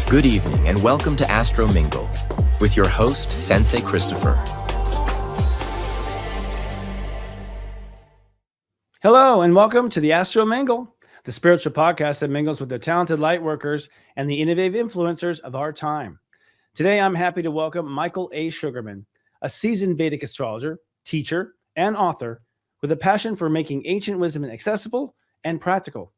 Good evening and welcome to Astro Mingle with your host, Sensei Christopher. Hello and welcome to the Astro Mingle, the spiritual podcast that mingles with the talented light workers and the innovative influencers of our time. Today, I'm happy to welcome Michael A. Sugarman, a seasoned Vedic astrologer, teacher, and author with a passion for making ancient wisdom accessible and practical.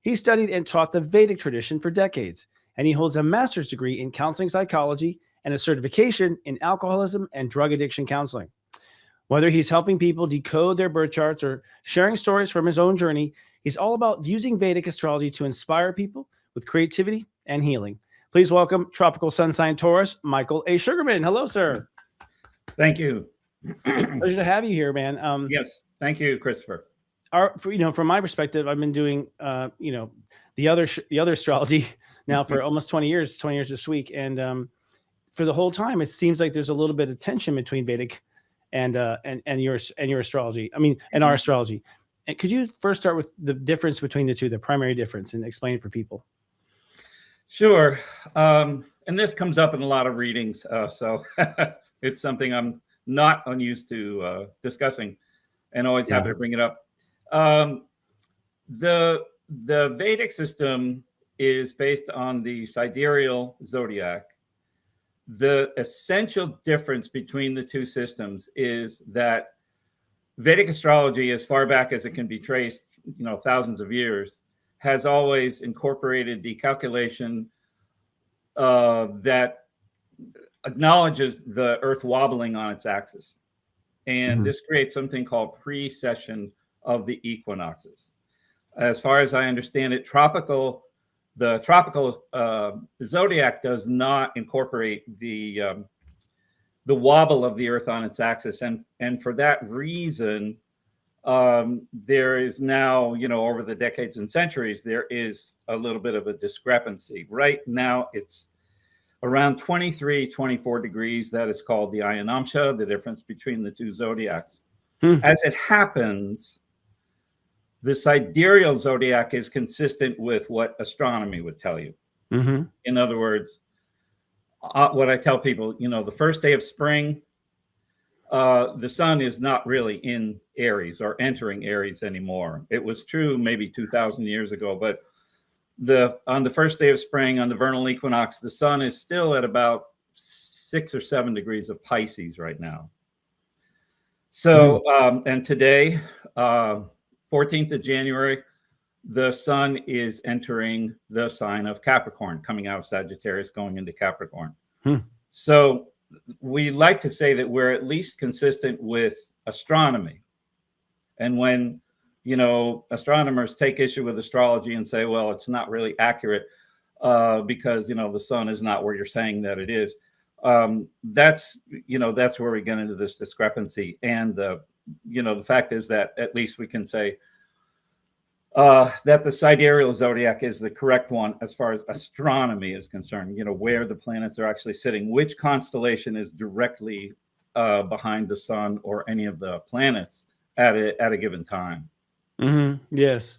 He studied and taught the Vedic tradition for decades, and he holds a master's degree in counseling psychology and a certification in alcoholism and drug addiction counseling. Whether he's helping people decode their birth charts or sharing stories from his own journey, he's all about using Vedic astrology to inspire people with creativity and healing. Please welcome tropical sun sign Taurus, Michael A. Sugarman. Hello, sir. Thank you. Pleasure to have you here, man. Yes, thank you, Christopher. From my perspective, I've been doing, the other astrology now for almost 20 years this week. And for the whole time, it seems like there's a little bit of tension between Vedic and your astrology. And our astrology. And could you first start with the difference between the two, the primary difference, and explain it for people? Sure. And this comes up in a lot of readings. So it's something I'm not unused to discussing and always happy to bring it up. The Vedic system is based on the sidereal zodiac. The essential difference between the two systems is that Vedic astrology, as far back as it can be traced, thousands of years, has always incorporated the calculation that acknowledges the Earth wobbling on its axis. And this creates something called precession of the equinoxes. As far as I understand it, the tropical zodiac does not incorporate the wobble of the Earth on its axis, and for that reason, there is now, over the decades and centuries, there is a little bit of a discrepancy. Right now, it's around 23, 24 degrees. That is called the Ayanamsha, the difference between the two zodiacs. As it happens, the sidereal zodiac is consistent with what astronomy would tell you. In other words, what I tell people, the first day of spring, the sun is not really in Aries or entering Aries anymore. It was true maybe 2,000 years ago, but on the first day of spring, on the vernal equinox, the sun is still at about 6 or 7 degrees of Pisces right now. So, and today, 14th of January, the sun is entering the sign of Capricorn, coming out of Sagittarius, going into Capricorn. So we like to say that we're at least consistent with astronomy. And when, astronomers take issue with astrology and say, well, it's not really accurate because, the sun is not where you're saying that it is. That's where we get into this discrepancy. And the fact is that at least we can say that the sidereal zodiac is the correct one as far as astronomy is concerned, where the planets are actually sitting, which constellation is directly behind the sun or any of the planets at a given time. Yes.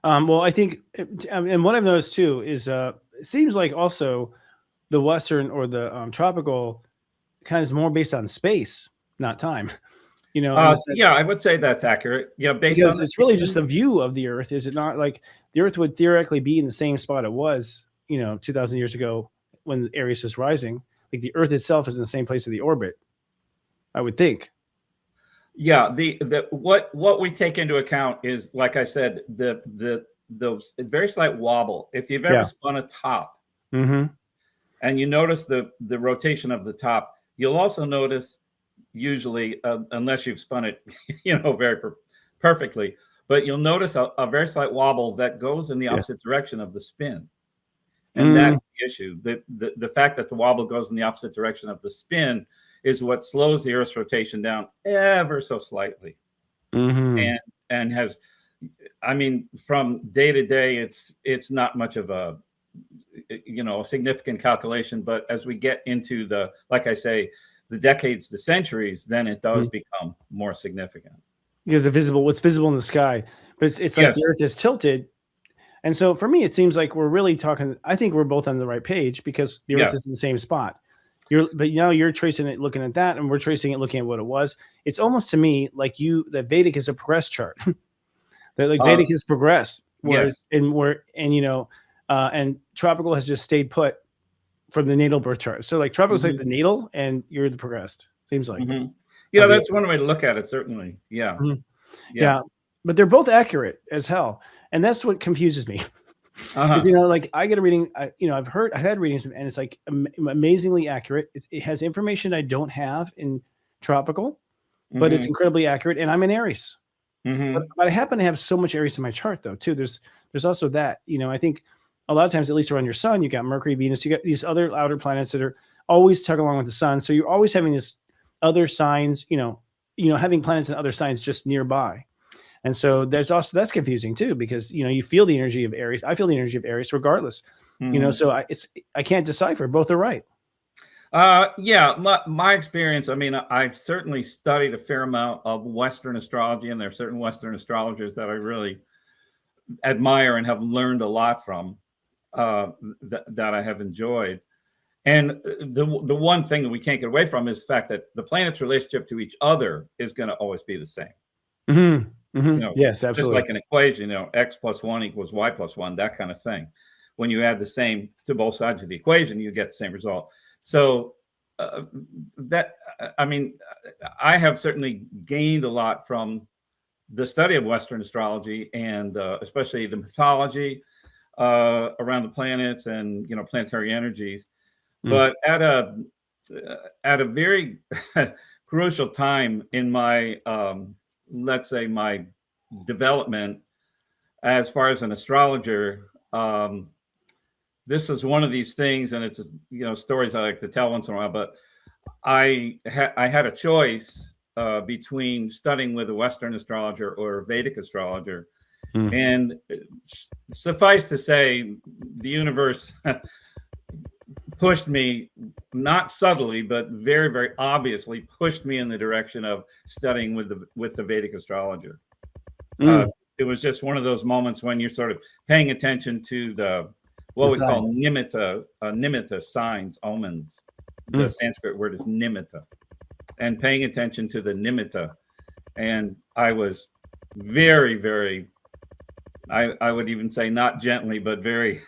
Well, I think, and what I've noticed too is it seems like also the Western or the tropical kind of is more based on space, not time. I would say that's accurate. Yeah, because it's really just the view of the Earth. Is it not? Like the Earth would theoretically be in the same spot it was, 2,000 years ago when Aries was rising. Like the Earth itself is in the same place of the orbit, I would think. Yeah, what we take into account is, like I said, the very slight wobble. If you've ever spun a top, and you notice the rotation of the top, you'll also notice, usually, unless you've spun it, very perfectly, but you'll notice a very slight wobble that goes in the opposite direction of the spin. And that's the issue. The fact that the wobble goes in the opposite direction of the spin is what slows the Earth's rotation down ever so slightly. And has, from day to day, it's not much of a significant calculation. But as we get into like I say, the decades, the centuries, then it does become more significant. Because what's visible in the sky. But it's like the Earth is tilted. And so for me, it seems like we're really talking, I think we're both on the right page because the Earth is in the same spot. But now you're tracing it, looking at that, and we're tracing it, looking at what it was. It's almost to me like that Vedic is a progress chart. That like Vedic has progressed, whereas and tropical has just stayed put from the natal birth chart. So like tropical is like the natal, and you're the progressed. Seems like. Yeah, that's one way to look at it. Certainly. Yeah. Yeah. But they're both accurate as hell, and that's what confuses me. Because like I get a reading, I've had readings, and it's like amazingly accurate. It has information I don't have in tropical, but it's incredibly accurate. And I'm in Aries, but I happen to have so much Aries in my chart, though. Too, there's also that. I think a lot of times, at least around your sun, you got Mercury, Venus, you got these other outer planets that are always tugging along with the sun. So you're always having this other signs, having planets and other signs just nearby. And so that's confusing too, because, you feel the energy of Aries. I feel the energy of Aries regardless, so I can't decipher. Both are right. My experience, I mean, I've certainly studied a fair amount of Western astrology, and there are certain Western astrologers that I really admire and have learned a lot from, that I have enjoyed. And the one thing that we can't get away from is the fact that the planets' relationship to each other is going to always be the same. Yes, absolutely. Just like an equation, x plus 1 equals y plus 1, that kind of thing. When you add the same to both sides of the equation, you get the same result. So I have certainly gained a lot from the study of Western astrology, and especially the mythology around the planets and planetary energies. But at a very crucial time in my let's say my development as far as an astrologer, this is one of these things, and it's stories I like to tell once in a while. But I had a choice between studying with a Western astrologer or a Vedic astrologer, and suffice to say, the universe pushed me, not subtly, but very, very obviously pushed me in the direction of studying with the Vedic astrologer. It was just one of those moments when you're sort of paying attention to what we call nimitta signs, omens. The Sanskrit word is nimitta, and paying attention to the nimitta. And I was very, very, I would even say not gently, but very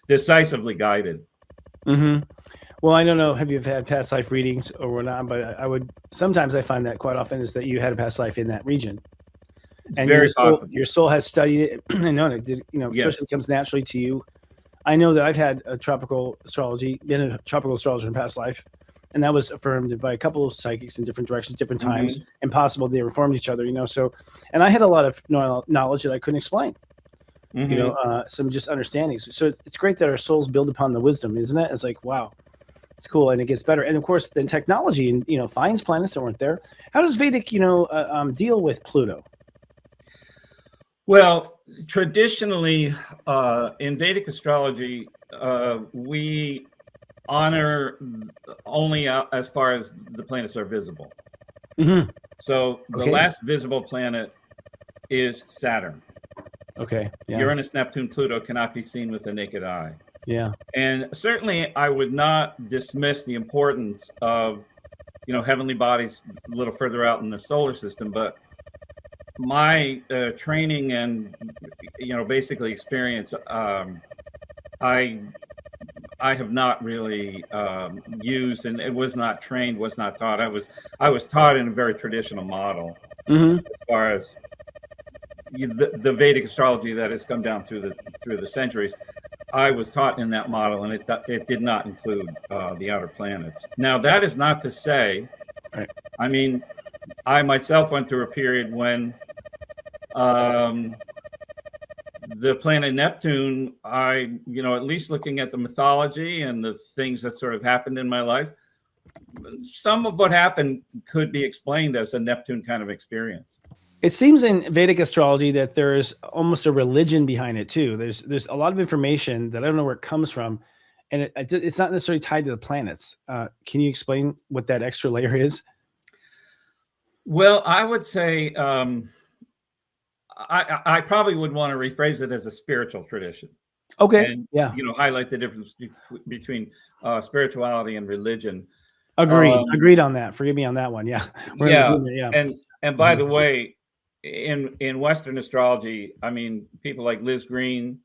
decisively guided. Well, I don't know, have you had past life readings or not, but sometimes I find that quite often is that you had a past life in that region. And very possible. Your soul has studied it and known it, especially comes naturally to you. I know that I've had been a tropical astrologer in past life, and that was affirmed by a couple of psychics in different directions, different times, and possible they reformed each other, so, and I had a lot of knowledge that I couldn't explain. Some just understandings. So it's great that our souls build upon the wisdom, isn't it? It's like, wow, it's cool. And it gets better. And of course, then technology and, finds planets that weren't there. How does Vedic, deal with Pluto? Well, traditionally, in Vedic astrology, we honor only as far as the planets are visible. So the last visible planet is Saturn. Okay. Yeah. Uranus, Neptune, Pluto cannot be seen with the naked eye. Yeah. And certainly I would not dismiss the importance of, heavenly bodies a little further out in the solar system, but my training and, basically experience, I have not really used, and it was not trained, was not taught. I was taught in a very traditional model as far as the Vedic astrology that has come down through the centuries. I was taught in that model, and it did not include the outer planets. Now, that is not to say, I mean, I myself went through a period when the planet Neptune, at least looking at the mythology and the things that sort of happened in my life, some of what happened could be explained as a Neptune kind of experience. It seems in Vedic astrology that there's almost a religion behind it too. There's a lot of information that I don't know where it comes from, and it's not necessarily tied to the planets. Can you explain what that extra layer is? Well, I would say I probably would want to rephrase it as a spiritual tradition. Okay. And, Yeah. highlight the difference between spirituality and religion. Agreed on that. Forgive me on that one. Yeah. We're in Yeah. agreement. Yeah. And by the way, in Western astrology, I mean, people like Liz Green,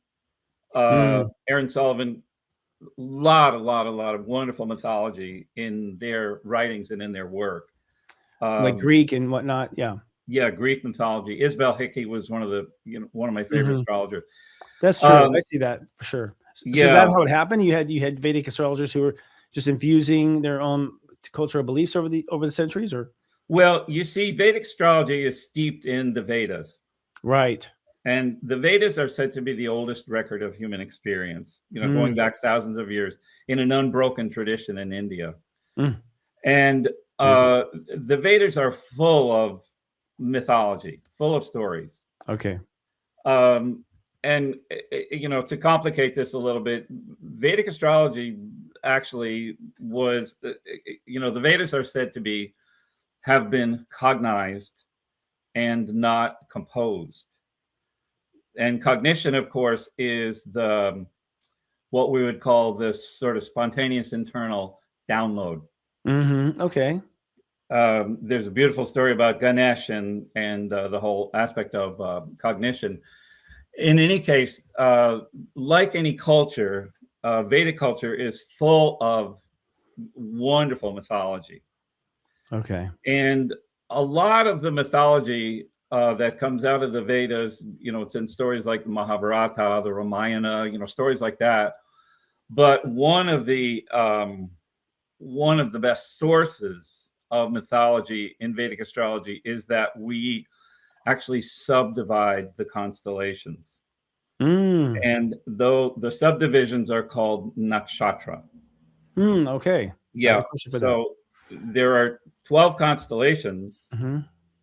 Aaron Sullivan, lot of wonderful mythology in their writings and in their work. Like Greek and whatnot. Yeah. Yeah, Greek mythology. Isabel Hickey was one of my favorite astrologers. That's true. I see that for sure. So is that how it happened? You had Vedic astrologers who were just infusing their own cultural beliefs over the centuries, or? Well, you see, Vedic astrology is steeped in the Vedas. Right. And the Vedas are said to be the oldest record of human experience, going back thousands of years in an unbroken tradition in India. And the Vedas are full of mythology, full of stories. Okay. And, to complicate this a little bit, Vedic astrology actually was, the Vedas are said to have been cognized and not composed. And cognition, of course, is what we would call this sort of spontaneous internal download. Okay. There's a beautiful story about Ganesh and the whole aspect of cognition. In any case, like any culture, Vedic culture is full of wonderful mythology. Okay. And a lot of the mythology that comes out of the Vedas, it's in stories like the Mahabharata, the Ramayana, stories like that. But one of the best sources of mythology in Vedic astrology is that we actually subdivide the constellations. And though the subdivisions are called nakshatra. Okay. Yeah. So there are 12 constellations,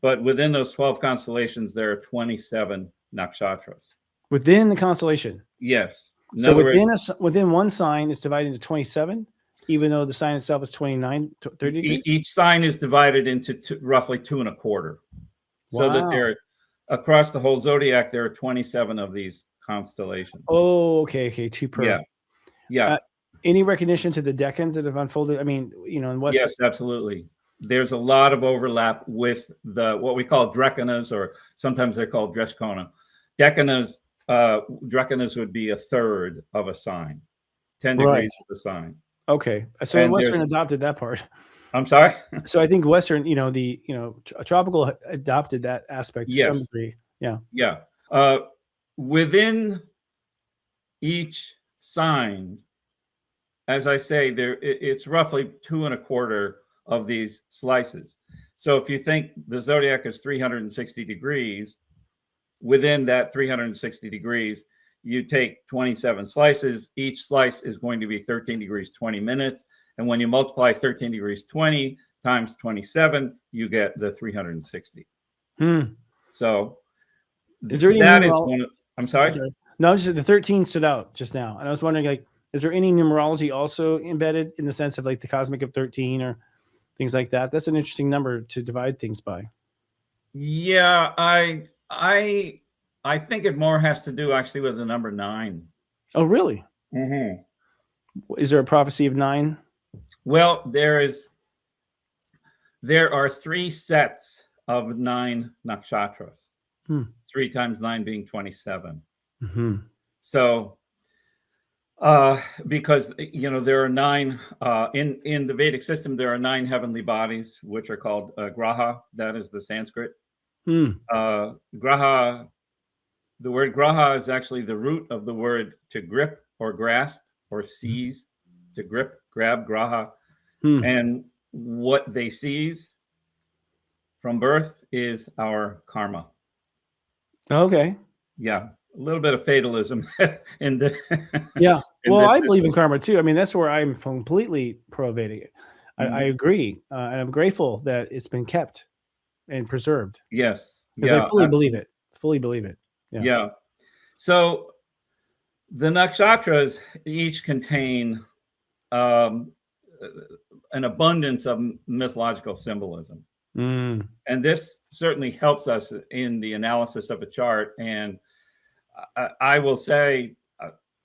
but within those 12 constellations, there are 27 nakshatras. Within the constellation? Yes. So within one sign is divided into 27, even though the sign itself is 29, 30 degrees? Each sign is divided into roughly 2.25. So that there, across the whole zodiac, there are 27 of these constellations. Oh, okay. Two per. Yeah. Any recognition to the decans that have unfolded? I mean, in Western. Yes, absolutely. There's a lot of overlap with what we call drekanas, or sometimes they're called dreshkona. Drekanas would be a third of a sign, 10 degrees of the sign. Okay. So Western adopted that part. I'm sorry? So I think Western, tropical adopted that aspect to some degree. Yeah. Yeah. Within each sign, as I say, it's roughly 2.25 of these slices. So if you think the zodiac is 360 degrees, within that 360 degrees, you take 27 slices. Each slice is going to be 13 degrees, 20 minutes. And when you multiply 13 degrees, 20 times 27, you get the 360. So is there any I'm sorry? No, just the 13 stood out just now. And I was wondering, is there any numerology also embedded in the sense of the cosmic of 13 or things like that? That's an interesting number to divide things by. Yeah, I think it more has to do actually with the number 9. Oh, really? Is there a prophecy of 9? Well, there are 3 sets of 9 nakshatras. 3 times 9 being 27. So, because there are 9 in the Vedic system, there are 9 heavenly bodies, which are called graha. That is the Sanskrit. Graha. The word graha is actually the root of the word to grip or grasp or seize. To grip, grab, graha. And what they seize from birth is our karma. Okay. Yeah. A little bit of fatalism in the well, I believe in karma too. I mean, that's where I'm completely pro-Vedic. I agree. And I'm grateful that it's been kept and preserved. Yes. Because I fully believe it. Fully believe it. Yeah. So the nakshatras each contain an abundance of mythological symbolism. Mm. And this certainly helps us in the analysis of a chart. And I will say,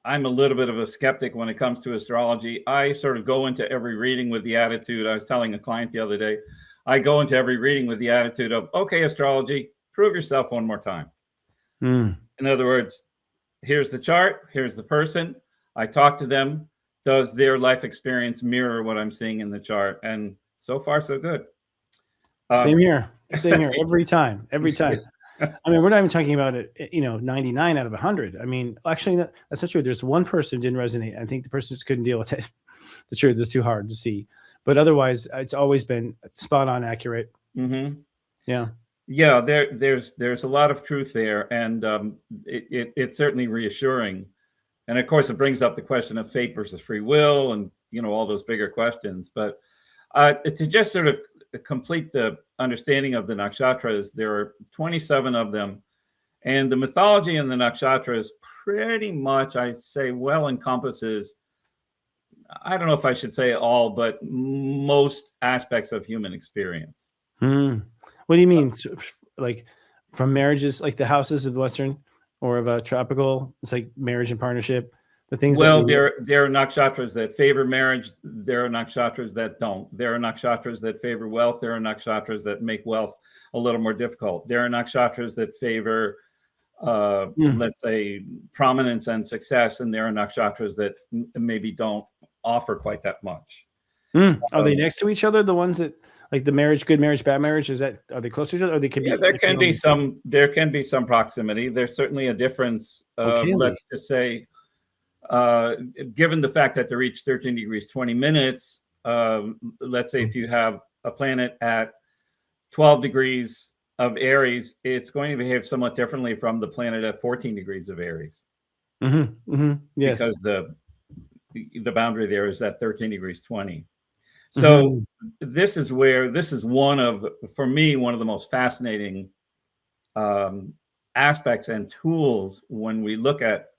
I'm a little bit of a skeptic when it comes to astrology. I sort of go into every reading with the attitude, I was telling a client the other day, I go into every reading with the attitude of, okay, astrology, prove yourself one more time. Mm. In other words, here's the chart, here's the person. I talk to them. Does their life experience mirror what I'm seeing in the chart? And so far, so good. Same here. Same here. Every time. Every time. I mean, we're not even talking about it, 99 out of 100. I mean, actually, that's not true. There's one person who didn't resonate. I think the person just couldn't deal with it. The truth is too hard to see. But otherwise, it's always been spot on accurate. Mm-hmm. Yeah. Yeah, there's a lot of truth there, and it's certainly reassuring. And of course, it brings up the question of fate versus free will, and all those bigger questions. But to just sort of complete the understanding of the nakshatras, there are 27 of them, and the mythology in the nakshatras pretty much, I say, well encompasses, I don't know if I should say all, but most aspects of human experience. What do you mean? Like from marriages, like the houses of Western or of a tropical, it's like marriage and partnership, the things. Well, there are nakshatras that favor marriage. There are nakshatras that don't. There are nakshatras that favor wealth. There are nakshatras that make wealth a little more difficult. There are nakshatras that favor, let's say, prominence and success. And there are nakshatras that maybe don't offer quite that much. Are they next to each other? The ones that, like the marriage, good marriage, bad marriage, are they close to each other? Or they could be. There can be some proximity. There's certainly a difference. Let's just say, given the fact that they're each 13 degrees 20 minutes, let's say if you have a planet at 12 degrees of Aries, it's going to behave somewhat differently from the planet at 14 degrees of Aries. Yes. Because the boundary there is at 13 degrees 20. So this is for me, one of the most fascinating aspects and tools when we look at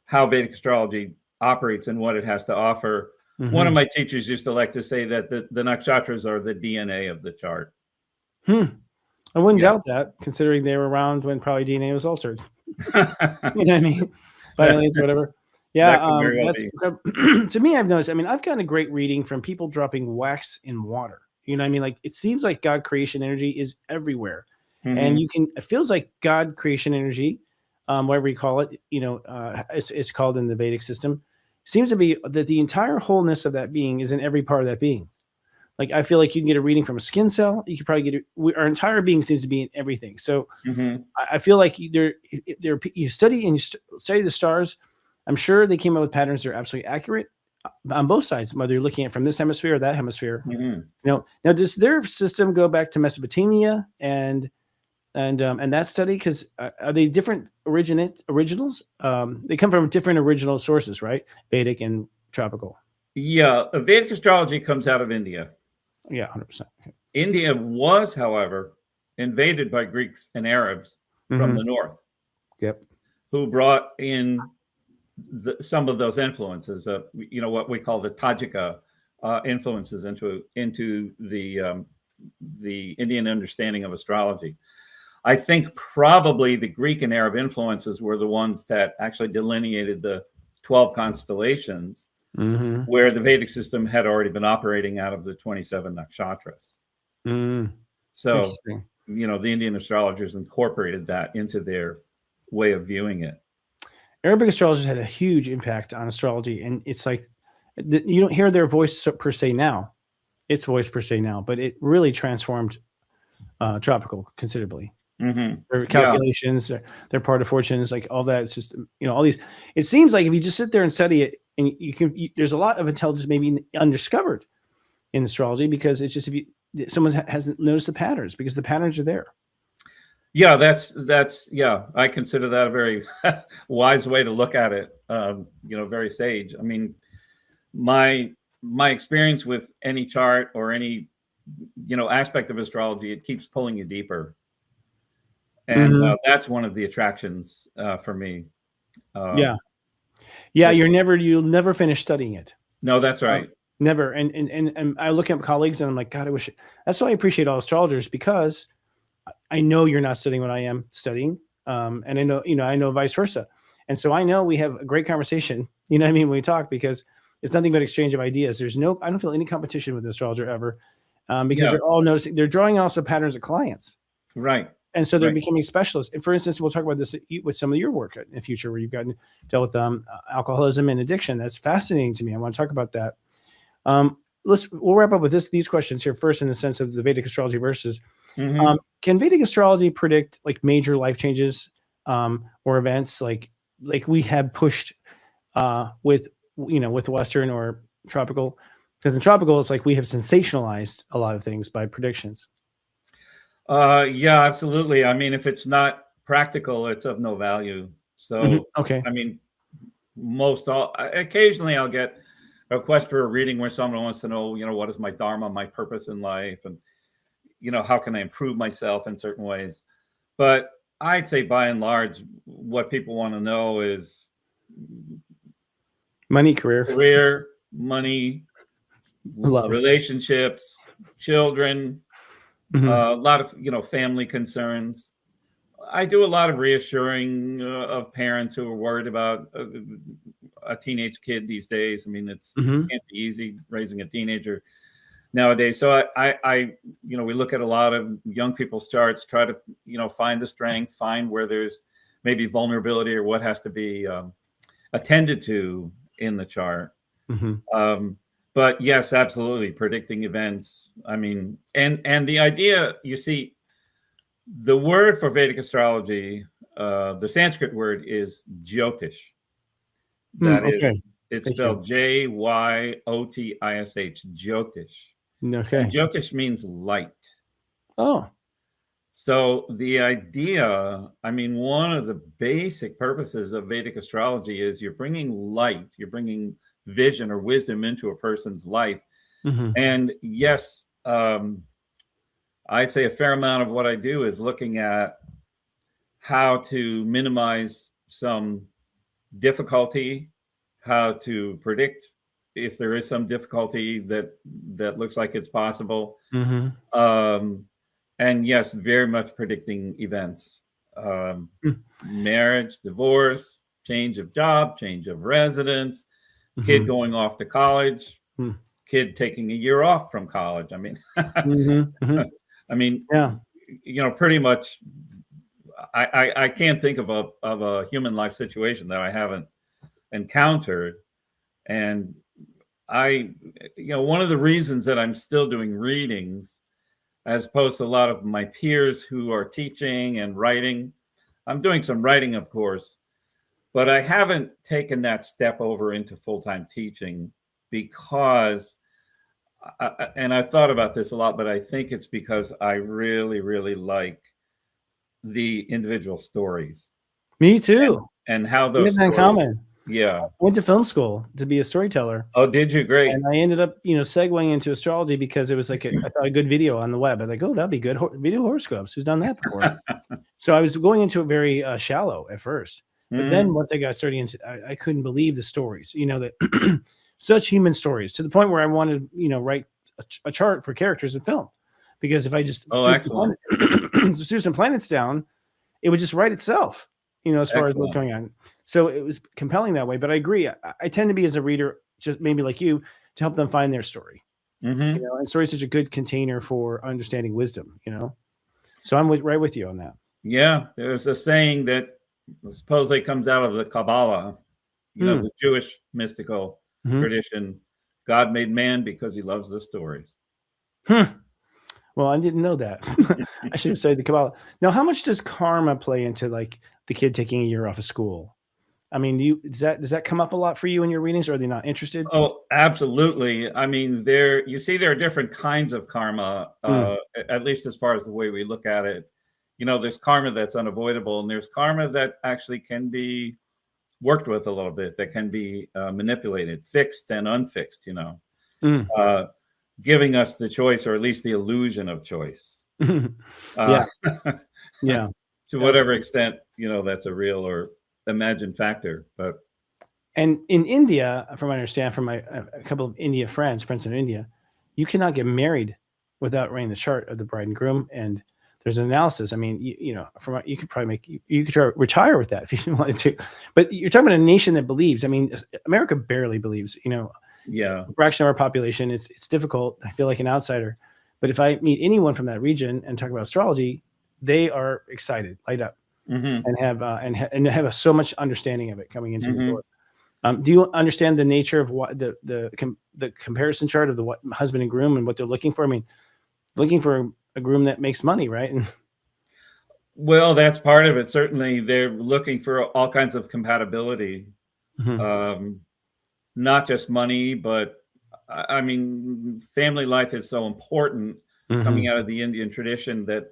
how Vedic astrology operates and what it has to offer. One of my teachers used to like to say that the nakshatras are the DNA of the chart. I wouldn't doubt that, considering they were around when probably DNA was altered. You know what I mean? By aliens, whatever. Yeah, to me, I've noticed. I mean, I've gotten a great reading from people dropping wax in water. You know what I mean? Like, it seems like God creation energy is everywhere, and it feels like God creation energy, whatever you call it, it's called in the Vedic system, seems to be that the entire wholeness of that being is in every part of that being. Like, I feel like you can get a reading from a skin cell. You could probably get our entire being seems to be in everything. So I feel like you study the stars. I'm sure they came up with patterns that are absolutely accurate on both sides, whether you're looking at from this hemisphere or that hemisphere. Now does their system go back to Mesopotamia and that study? Because are they different originals? They come from different original sources, right? Vedic and tropical. Yeah, Vedic astrology comes out of India. Yeah, 100%. Okay. India was, however, invaded by Greeks and Arabs from the north. Yep. Who brought in some of those influences, what we call the Tajika influences into the Indian understanding of astrology. I think probably the Greek and Arab influences were the ones that actually delineated the 12 constellations, where the Vedic system had already been operating out of the 27 nakshatras. So, the Indian astrologers incorporated that into their way of viewing it. Arabic astrologers had a huge impact on astrology, and it's like you don't hear their voice per se now, but it really transformed tropical considerably. Their calculations, their part of fortunes, like all that. It's just all these. It seems like if you just sit there and study it, and there's a lot of intelligence maybe undiscovered in astrology, because it's just someone hasn't noticed the patterns, because the patterns are there. Yeah, I consider that a very wise way to look at it. Very sage. I mean, my experience with any chart or any aspect of astrology, it keeps pulling you deeper, and that's one of the attractions for me. You'll never finish studying it. No, that's right. Never. And I look at colleagues and I'm like, God, I wish. That's why I appreciate all astrologers, because I know you're not studying what I am studying. And I know vice versa. And so I know we have a great conversation, you know what I mean, when we talk, because it's nothing but exchange of ideas. I don't feel any competition with an astrologer ever, because they're all noticing, they're drawing also patterns of clients. Right. And so they're becoming specialists. And for instance, we'll talk about this with some of your work in the future, where you've dealt with alcoholism and addiction. That's fascinating to me. I want to talk about that. We'll wrap up with these questions here first, in the sense of the Vedic astrology verses. Can Vedic astrology predict like major life changes or events like we have pushed with Western or tropical? Because in tropical, it's like we have sensationalized a lot of things by predictions. Yeah, absolutely. I mean, if it's not practical, it's of no value. So, okay. I mean, occasionally I'll get a request for a reading where someone wants to know, what is my dharma, my purpose in life, and how can I improve myself in certain ways. But I'd say by and large, what people want to know is money, career, money, love, relationships, children, a lot of family concerns. I do a lot of reassuring of parents who are worried about a teenage kid these days. I mean, it can't be easy raising a teenager nowadays. So we look at a lot of young people's charts, try to, find the strength, find where there's maybe vulnerability or what has to be attended to in the chart. But yes, absolutely, predicting events. I mean, and the idea, you see, the word for Vedic astrology, the Sanskrit word is Jyotish. That is, it's spelled Jyotish, Jyotish. Okay. And Jyotish means light. Oh. So the idea, I mean, one of the basic purposes of Vedic astrology is you're bringing light, you're bringing vision or wisdom into a person's life. And yes, I'd say a fair amount of what I do is looking at how to minimize some difficulty, how to predict if there is some difficulty that looks like it's possible. And yes, very much predicting events, marriage, divorce, change of job, change of residence, kid going off to college, kid taking a year off from college. I mean, I mean, yeah, pretty much. I can't think of a human life situation that I haven't encountered, and one of the reasons that I'm still doing readings, as opposed to a lot of my peers who are teaching and writing. I'm doing some writing, of course, but I haven't taken that step over into full-time teaching because, and I've thought about this a lot, but I think it's because I really, really like the individual stories. Me too. And how those stories, in common. Yeah. I went to film school to be a storyteller. Oh, did you? Great. And I ended up, segueing into astrology because it was like I thought a good video on the web. I was like, oh, that'd be good. Video horoscopes. Who's done that before? So I was going into it very shallow at first. But then once I got started into, I couldn't believe the stories, that such human stories, to the point where I wanted, write a chart for characters in film. Because if I just just threw some planets down, it would just write itself, as far as what's going on. So it was compelling that way. But I agree. I tend to be, as a reader, just maybe like you, to help them find their story. And story is such a good container for understanding wisdom, So I'm right with you on that. Yeah. There's a saying that supposedly comes out of the Kabbalah, the Jewish mystical tradition. God made man because he loves the stories. Well, I didn't know that. I should have said the Kabbalah. Now, how much does karma play into like the kid taking a year off of school? I mean, does that come up a lot for you in your readings, or are they not interested? Oh, absolutely. I mean, there are different kinds of karma, at least as far as the way we look at it. There's karma that's unavoidable, and there's karma that actually can be worked with a little bit, that can be manipulated, fixed and unfixed, giving us the choice, or at least the illusion of choice. Yeah. To whatever extent, that's a real or imagined factor. But And in India, from what I understand from a couple of India friends in India, you cannot get married without writing the chart of the bride and groom. And there's an analysis. I mean, you could probably you could retire with that if you wanted to. But you're talking about a nation that believes. I mean, America barely believes. Yeah. A fraction of our population. It's difficult. I feel like an outsider. But if I meet anyone from that region and talk about astrology, they are excited, light up, and have so much understanding of it coming into the door. Do you understand the nature of what the comparison chart of the husband and groom and what they're looking for? I mean, looking for a groom that makes money, right? Well, that's part of it. Certainly, they're looking for all kinds of compatibility, not just money, but I mean, family life is so important coming out of the Indian tradition that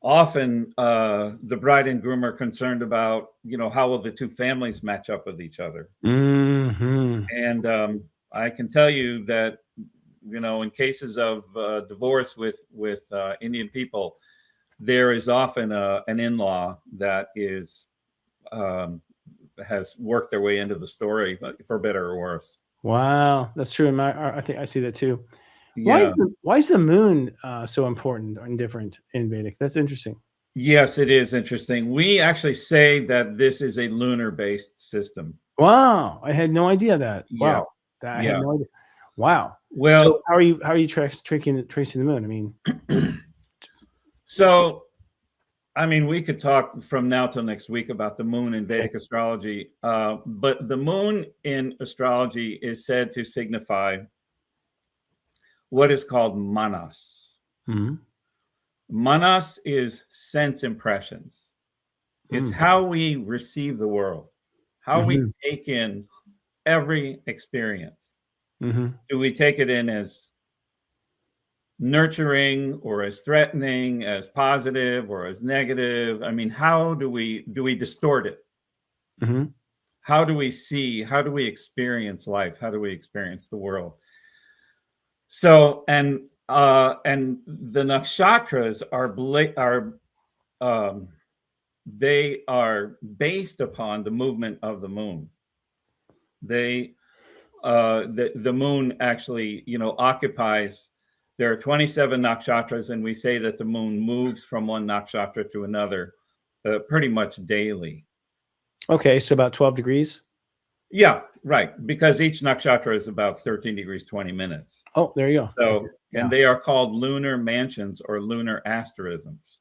often the bride and groom are concerned about, how will the two families match up with each other. And I can tell you that, in cases of divorce with Indian people, there is often an in-law that is has worked their way into the story, for better or worse. Wow, that's true. I think I see that too. Yeah. Why is the moon so important and different in Vedic? That's interesting. Yes, it is interesting. We actually say that this is a lunar-based system. Wow, I had no idea that. Yeah. Wow, I had no idea. Wow. Well, so how are you tracing the moon? I mean, we could talk from now till next week about the moon in Vedic astrology, but the moon in astrology is said to signify what is called manas. Manas is sense impressions. It's how we receive the world, how we take in every experience. Do we take it in as nurturing or as threatening, as positive or as negative? I mean, how do we distort it? How do we see? How do we experience life? How do we experience the world? So, and the nakshatras they are based upon the movement of the moon. The moon actually, occupies. There are 27 nakshatras, and we say that the moon moves from one nakshatra to another pretty much daily. Okay, so about 12 degrees? Yeah, right, because each nakshatra is about 13 degrees, 20 minutes. Oh, there you go. So, and they are called lunar mansions or lunar asterisms,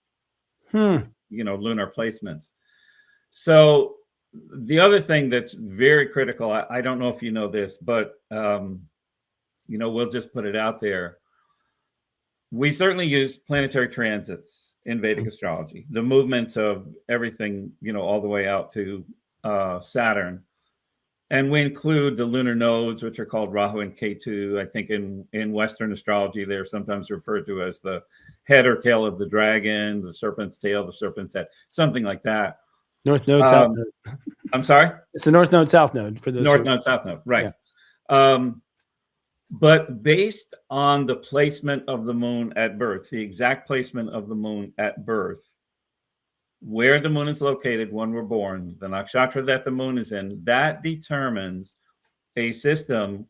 lunar placements. So the other thing that's very critical, I don't know if you know this, but, we'll just put it out there. We certainly use planetary transits in Vedic astrology, the movements of everything, all the way out to Saturn. And we include the lunar nodes, which are called Rahu and Ketu. I think in Western astrology, they're sometimes referred to as the head or tail of the dragon, the serpent's tail, the serpent's head, something like that. North node, south node. I'm sorry? It's the north node, south node for those. North node, south node, right. Yeah. But based on the placement of the moon at birth, the exact placement of the moon at birth, where the moon is located when we're born, the nakshatra that the moon is in, that determines a system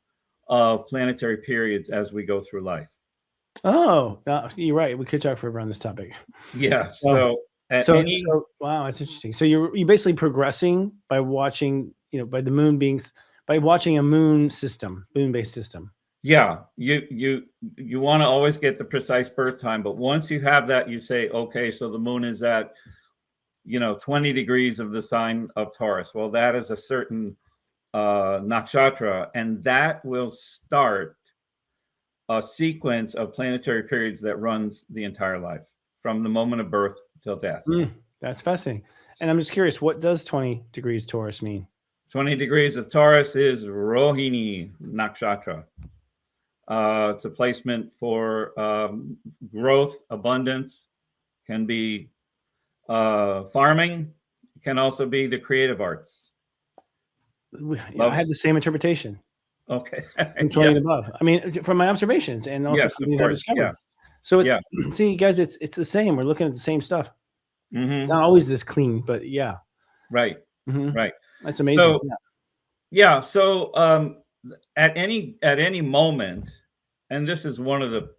of planetary periods as we go through life. Oh, you're right. We could talk forever on this topic. Yeah. So wow, that's interesting. So you're basically progressing by watching, by watching a moon-based system. Yeah, you want to always get the precise birth time, but once you have that, you say, okay, so the moon is at 20 degrees of the sign of Taurus. Well, that is a certain nakshatra, and that will start a sequence of planetary periods that runs the entire life from the moment of birth till death. That's fascinating. And I'm just curious, what does 20 degrees Taurus mean? 20 degrees of Taurus is Rohini nakshatra. It's a placement for growth, abundance, can be farming, can also be the creative arts. I had the same interpretation. Okay. From 20 and above. I mean, from my observations and also things I discovered. Yeah. So see, guys, it's the same. We're looking at the same stuff. It's not always this clean, but yeah. Right. Right. That's amazing. So, Yeah. So at any moment, and this is one of the,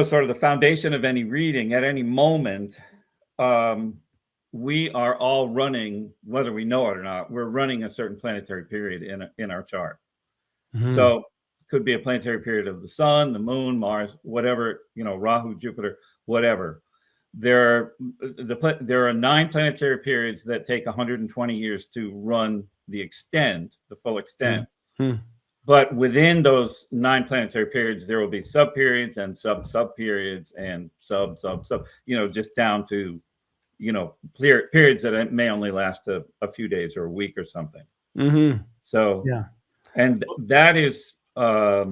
sort of the foundation of any reading, at any moment, we are all running, whether we know it or not, we're running a certain planetary period in our chart. So could be a planetary period of the sun, the moon, Mars, whatever, Rahu, Jupiter, whatever. There are 9 planetary periods that take 120 years to run the full extent. But within those 9 planetary periods, there will be sub-periods and sub-periods and sub, just down to, periods that may only last a few days or a week or something. So, yeah. And that is a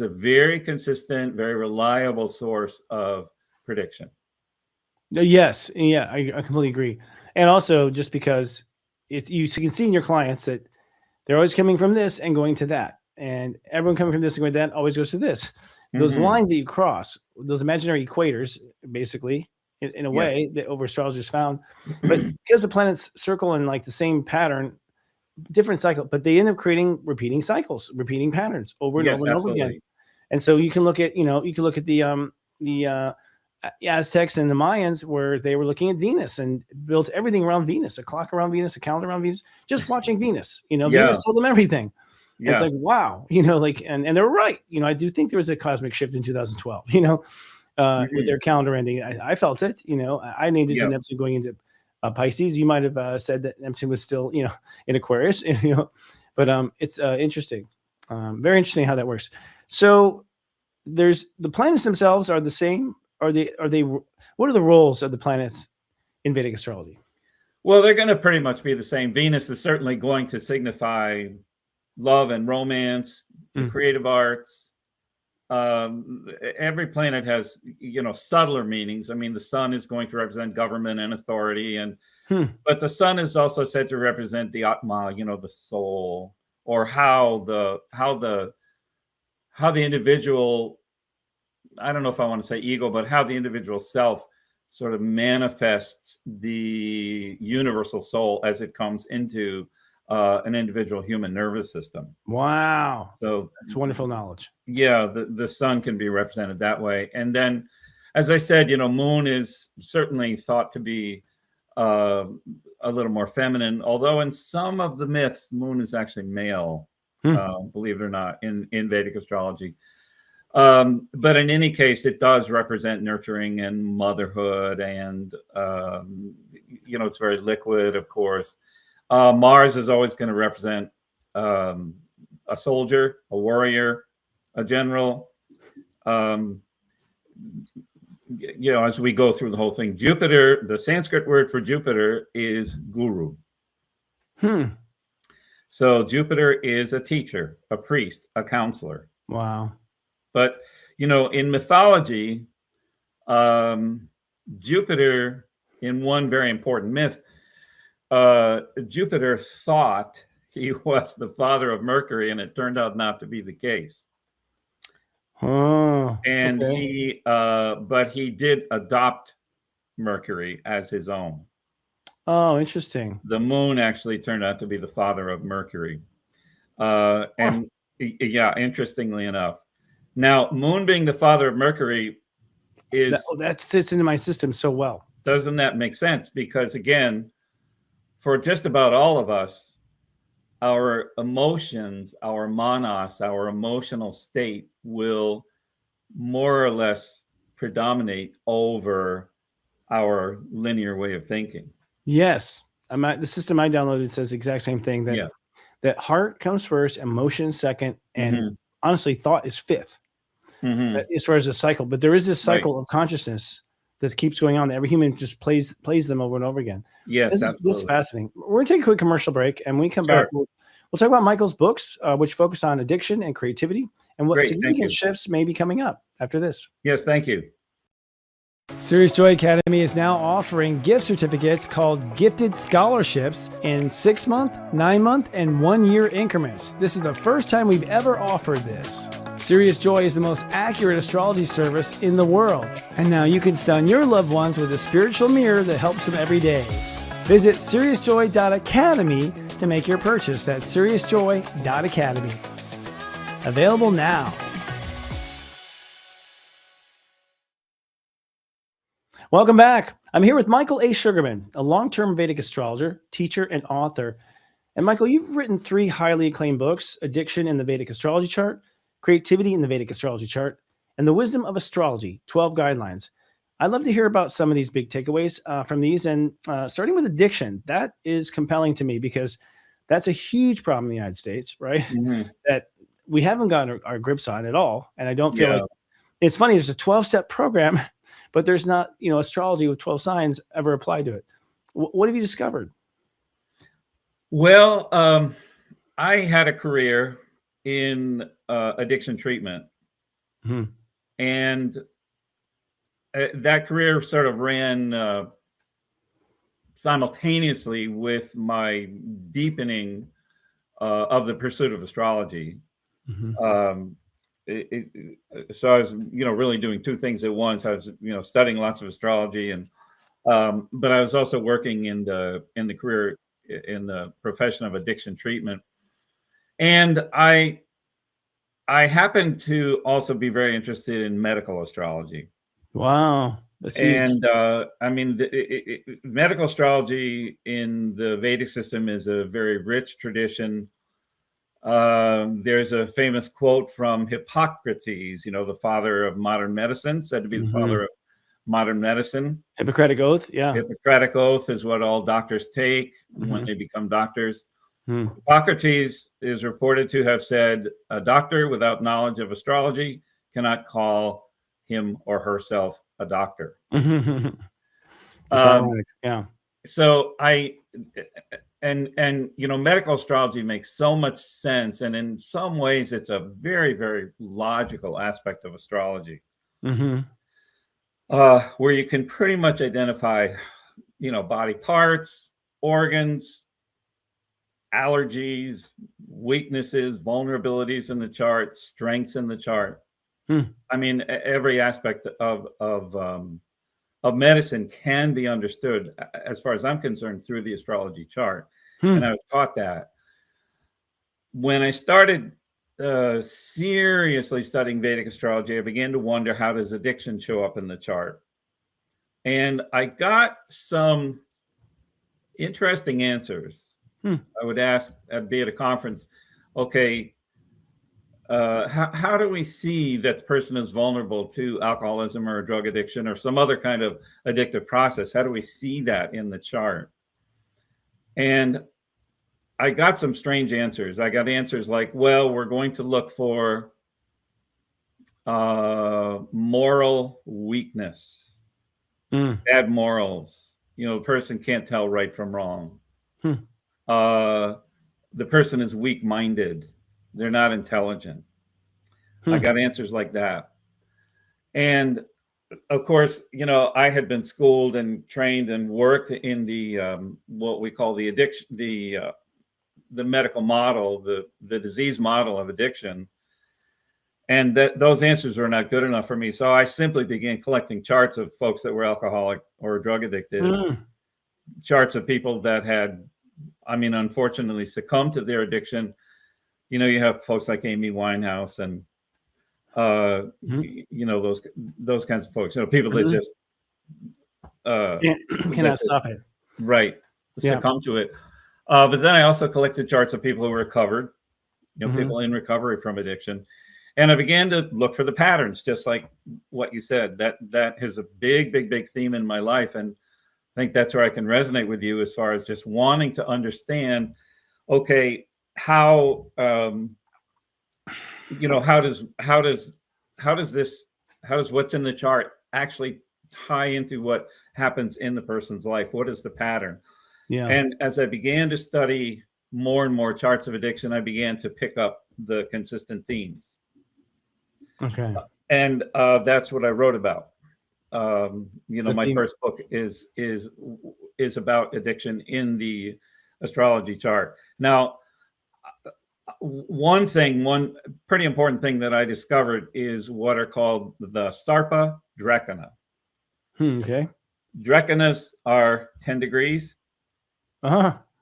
very consistent, very reliable source of prediction. Yes. Yeah, I completely agree. And also just because you can see in your clients that they're always coming from this and going to that. And everyone coming from this and going to that always goes to this. Those lines that you cross, those imaginary equators, basically, in a way that over astrologers found. But because the planets circle in like the same pattern, different cycle, but they end up creating repeating cycles, repeating patterns over and over and over again. And so you can look at, the Aztecs and the Mayans, where they were looking at Venus and built everything around Venus, a clock around Venus, a calendar around Venus, just watching Venus. Venus told them everything. Yeah. It's like, wow, and they were right. I do think there was a cosmic shift in 2012, with their calendar ending. I felt it. I named it Neptune going into Pisces. You might have said that Neptune was still, in Aquarius, but it's interesting. Very interesting how that works. So there's the planets themselves are the same. Are they, what are the roles of the planets in Vedic astrology? Well, they're going to pretty much be the same. Venus is certainly going to signify love and romance, the creative arts. Every planet has, subtler meanings. I mean, the sun is going to represent government and authority, but the sun is also said to represent the Atma, the soul, or how the individual, I don't know if I want to say ego, but how the individual self sort of manifests the universal soul as it comes into an individual human nervous system. Wow. So that's wonderful knowledge. Yeah, the sun can be represented that way. And then, as I said, moon is certainly thought to be a little more feminine, although in some of the myths, moon is actually male, believe it or not, in Vedic astrology. But in any case, it does represent nurturing and motherhood, and it's very liquid, of course. Mars is always going to represent a soldier, a warrior, a general. As we go through the whole thing, Jupiter, the Sanskrit word for Jupiter is guru. So Jupiter is a teacher, a priest, a counselor. Wow. But, in mythology, Jupiter, in one very important myth, Jupiter thought he was the father of Mercury, and it turned out not to be the case. And okay. But he did adopt Mercury as his own. Oh, interesting. The moon actually turned out to be the father of Mercury. Interestingly enough. Now, moon being the father of Mercury is... That sits into my system so well. Doesn't that make sense? Because again, for just about all of us, our emotions, our manas, our emotional state will more or less predominate over our linear way of thinking. Yes. The system I downloaded says the exact same thing, that heart comes first, emotion second, and honestly, thought is fifth, as far as a cycle. But there is this cycle of consciousness that keeps going on. That every human just plays them over and over again. Yes, this is fascinating. We're going to take a quick commercial break, and when we come back, we'll talk about Michael's books, which focus on addiction and creativity, and what significant shifts may be coming up after this. Yes, thank you. Serious Joy Academy is now offering gift certificates called Gifted Scholarships in 6-month, 9-month, and 1-year increments. This is the first time we've ever offered this. Serious Joy is the most accurate astrology service in the world. And now you can stun your loved ones with a spiritual mirror that helps them every day. Visit seriousjoy.academy to make your purchase at seriousjoy.academy. Available now. Welcome back. I'm here with Michael A. Sugarman, a long-term Vedic astrologer, teacher, and author. And Michael, you've written 3 highly acclaimed books: Addiction in the Vedic Astrology Chart, Creativity in the Vedic Astrology Chart, and The Wisdom of Astrology, 12 Guidelines. I'd love to hear about some of these big takeaways from these. And starting with addiction, that is compelling to me because that's a huge problem in the United States, right? Mm-hmm. That we haven't gotten our grips on at all. And I don't feel like, it's funny, there's a 12-step program, but there's not, astrology with 12 signs ever applied to it. What have you discovered? Well, I had a career in addiction treatment. Mm-hmm. And that career sort of ran simultaneously with my deepening of the pursuit of astrology. Mm-hmm. So I was, really doing 2 things at once. I was, studying lots of astrology, and but I was also working in the career in the profession of addiction treatment. And I happen to also be very interested in medical astrology. Wow, that's huge. And medical astrology in the Vedic system is a very rich tradition. There's a famous quote from Hippocrates, the father of modern medicine, said to be the father of modern medicine. Hippocratic Oath, yeah. Hippocratic Oath is what all doctors take when they become doctors. Mm. Hippocrates is reported to have said, "A doctor without knowledge of astrology cannot call him or herself a doctor." It's ironic. Yeah. So medical astrology makes so much sense, and in some ways it's a very, very logical aspect of astrology, where you can pretty much identify, body parts, organs, allergies, weaknesses, vulnerabilities in the chart, strengths in the chart. I mean, every aspect of medicine can be understood, as far as I'm concerned, through the astrology chart. And I was taught that. When I started seriously studying Vedic astrology, I began to wonder, how does addiction show up in the chart? And I got some interesting answers. I would ask, I'd be at a conference, okay, how do we see that the person is vulnerable to alcoholism or drug addiction or some other kind of addictive process? How do we see that in the chart? And I got some strange answers. I got answers like, well, we're going to look for moral weakness, bad morals. The person can't tell right from wrong. The person is weak-minded. They're not intelligent. I got answers like that. And of course, I had been schooled and trained and worked in the what we call the addiction, the medical model, the disease model of addiction. And those answers were not good enough for me. So I simply began collecting charts of folks that were alcoholic or drug addicted, charts of people that had, unfortunately, succumbed to their addiction. You have folks like Amy Winehouse and those kinds of folks. People that just cannot stop it. Right, succumb to it. But then I also collected charts of people who recovered, people in recovery from addiction, and I began to look for the patterns, just like what you said. That is a big theme in my life, and I think that's where I can resonate with you as far as just wanting to understand, okay, how does what's in the chart actually tie into what happens in the person's life? What is the pattern? Yeah. And as I began to study more and more charts of addiction, I began to pick up the consistent themes. Okay. And that's what I wrote about. My first book is about addiction in the astrology chart. Now, one pretty important thing that I discovered is what are called the Sarpa Drekana. Okay. Drekanas are 10 degrees.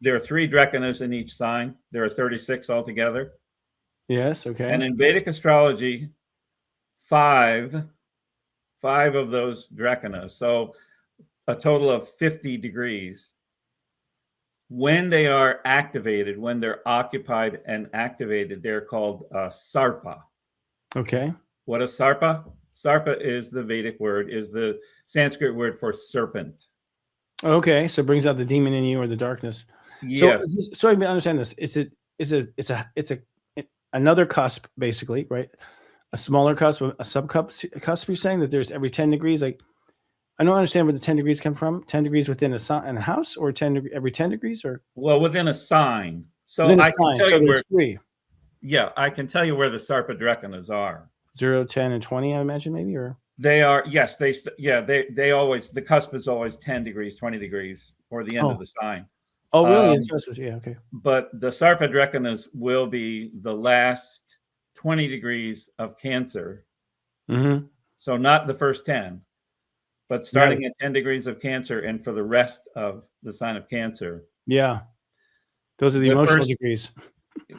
There are 3 Drekinas in each sign. There are 36 altogether. Yes. Okay. And in Vedic astrology, 5 of those Drekinas, so a total of 50 degrees. When they are activated, when they're occupied and activated, they're called Sarpa. Okay. What is Sarpa? Sarpa is the Vedic word, is the Sanskrit word for serpent. Okay. So it brings out the demon in you or the darkness. Yes. So I understand this. It's another cusp, basically, right? A smaller cusp, a subcusp. You're saying that there's every 10 degrees. Like, I don't understand where the 10 degrees come from. 10 degrees within a house, or every 10 degrees, or well, within a sign. So within a I can sign. tell So you there's where. 3. Yeah, I can tell you where the Sarpa Drekinas are. 0, 10, and 20. I imagine, maybe, or They are, yes. They always, the cusp is always 10 degrees, 20 degrees, or the end of the sign. Oh, really? Yeah. Okay. But the Sarpa Drekinas will be the last 20 degrees of Cancer. Mm-hmm. So not the first 10, but starting at 10 degrees of Cancer, and for the rest of the sign of Cancer. Yeah. Those are the emotional degrees.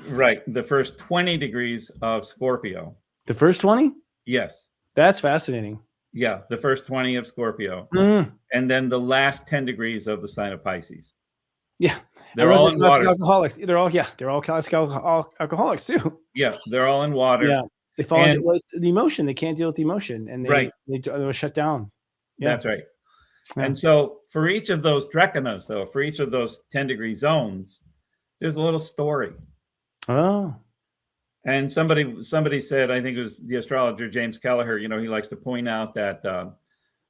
Right. The first 20 degrees of Scorpio. The first 20? Yes. That's fascinating. Yeah. The first 20 of Scorpio. Mm. And then the last 10 degrees of the sign of Pisces. Yeah. They're all in classic water. alcoholics. They're all classic alcoholics too. Yeah. They're all in water. Yeah. They fall into the emotion. They can't deal with the emotion, and they shut down. Yeah. That's right. Yeah. And so for each of those Drekinas, though, for each of those 10-degree zones, there's a little story. Oh. And somebody said, I think it was the astrologer James Kelleher, he likes to point out that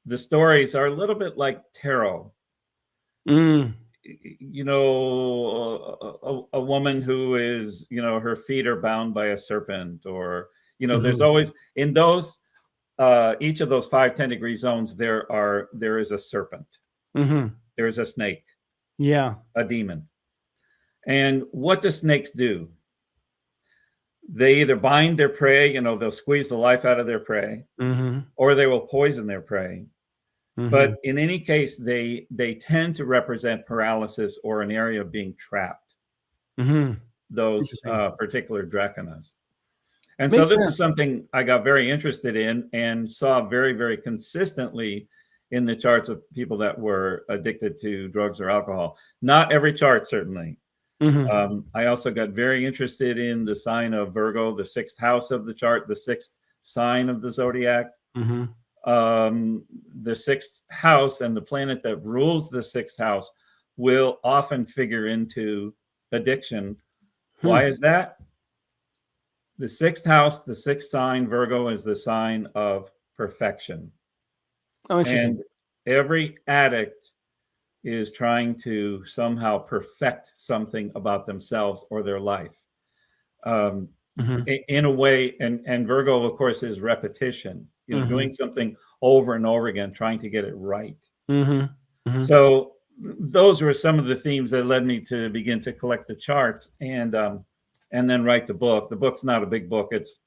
the stories are a little bit like tarot. Mm. A woman who is, her feet are bound by a serpent, or, Mm-hmm. there's always in those, each of those 5 10-degree zones, there is a serpent. Mm-hmm. There is a snake. Yeah. A demon. And what do snakes do? They either bind their prey, they'll squeeze the life out of their prey, Mm-hmm. or they will poison their prey. Mm-hmm. But in any case, they tend to represent paralysis or an area of being trapped. Mm-hmm. Those particular Drekinas. And Makes so this sense. is something I got very interested in and saw very, very consistently in the charts of people that were addicted to drugs or alcohol. Not every chart, certainly. Mm-hmm. I also got very interested in the sign of Virgo, the 6th house of the chart, the 6th sign of the zodiac. Mm-hmm. The 6th house and the planet that rules the 6th house will often figure into addiction. Why is that? The 6th house, the 6th sign, Virgo, is the sign of perfection. Oh, interesting. And every addict is trying to somehow perfect something about themselves or their life. In a way, and Virgo, of course, is repetition, doing something over and over again, trying to get it right. Mm-hmm. Mm-hmm. So those were some of the themes that led me to begin to collect the charts and then write the book. The book's not a big book. It's,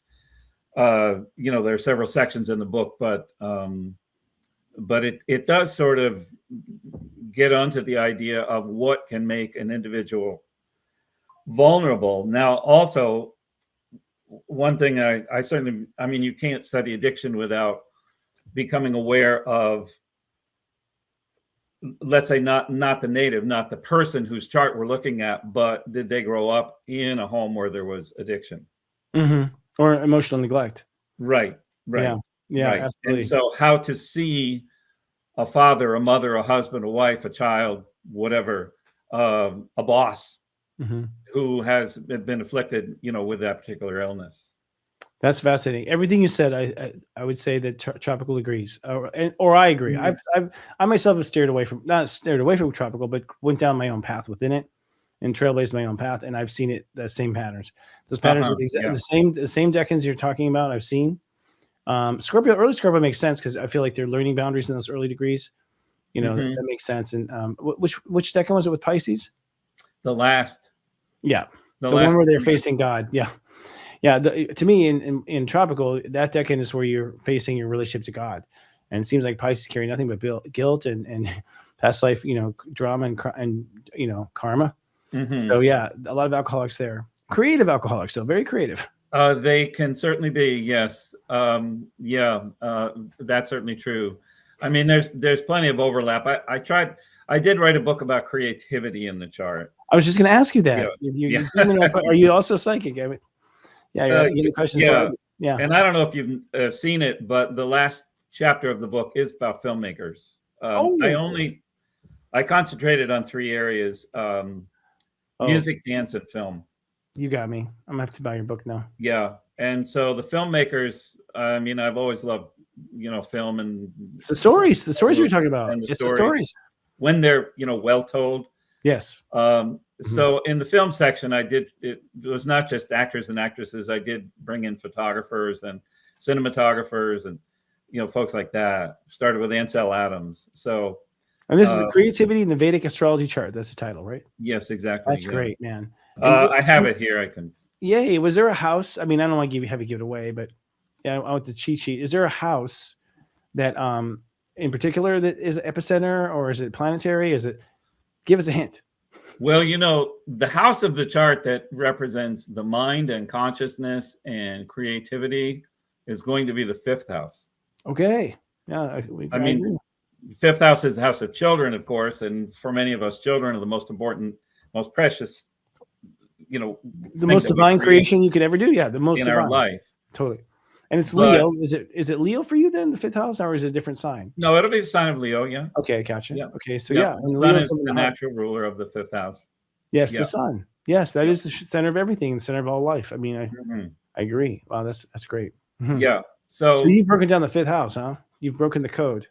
there are several sections in the book, but it does sort of get onto the idea of what can make an individual vulnerable. Now, also, one thing I certainly, you can't study addiction without becoming aware of, let's say, not the native, not the person whose chart we're looking at, but did they grow up in a home where there was addiction? Mm-hmm. Or emotional neglect. Right. Yeah, right. Absolutely. And so how to see a father, a mother, a husband, a wife, a child, whatever, a boss who has been afflicted, with that particular illness. That's fascinating. Everything you said, I would say that Tropical agrees, or I agree. Mm-hmm. I myself have not steered away from tropical, but went down my own path within it and trailblazed my own path, and I've seen it, the same patterns. Those patterns are the same decans you're talking about. I've seen early Scorpio makes sense because I feel like they're learning boundaries in those early degrees. That makes sense. And which decan was it with Pisces? The last. Yeah, the one where they're facing God. Yeah. Yeah, to me, in tropical, that decan is where you're facing your relationship to God, and it seems like Pisces carry nothing but guilt and past life, drama and karma. So yeah, a lot of alcoholics there. Creative alcoholics, though, very creative. They can certainly be, yes. That's certainly true. I mean, there's plenty of overlap. I did write a book about creativity in the chart. I was just going to ask you that. Yeah. Are you also psychic? I mean, yeah, you're getting questions. Yeah. And I don't know if you've seen it, but the last chapter of the book is about filmmakers. I concentrated on 3 areas: music, dance, and film. You got me. I'm gonna have to buy your book now. Yeah, and so the filmmakers. I mean, I've always loved, film and it's the stories. The stories you're talking about. And the stories when they're well told. Yes. So in the film section, it was not just actors and actresses. I did bring in photographers and cinematographers and folks like that. Started with Ansel Adams. So. And this is creativity in the Vedic Astrology Chart. That's the title, right? Yes, exactly. That's great, man. I have it here. I can. Yay! Was there a house? I mean, I don't want to have you give it away, but yeah, I want the cheat sheet. Is there a house that, in particular, that is epicenter, or is it planetary? Give us a hint. Well, the house of the chart that represents the mind and consciousness and creativity is going to be the 5th house. Okay. Yeah. I mean, 5th house is the house of children, of course, and for many of us, children are the most important, most precious, the most divine creation you could ever do. Yeah, the most in divine. Our life. Totally. And it's Leo. Is it Leo for you then, the 5th house, or is it a different sign? No, it'll be the sign of Leo. Yeah. Okay, gotcha. Yeah. Okay, so the sun is the natural ruler of the 5th house. Yes, the sun. Yes, that is the center of everything, the center of all life. I mean, I agree. Wow, that's great. Yeah. So you've broken down the 5th house, huh? You've broken the code.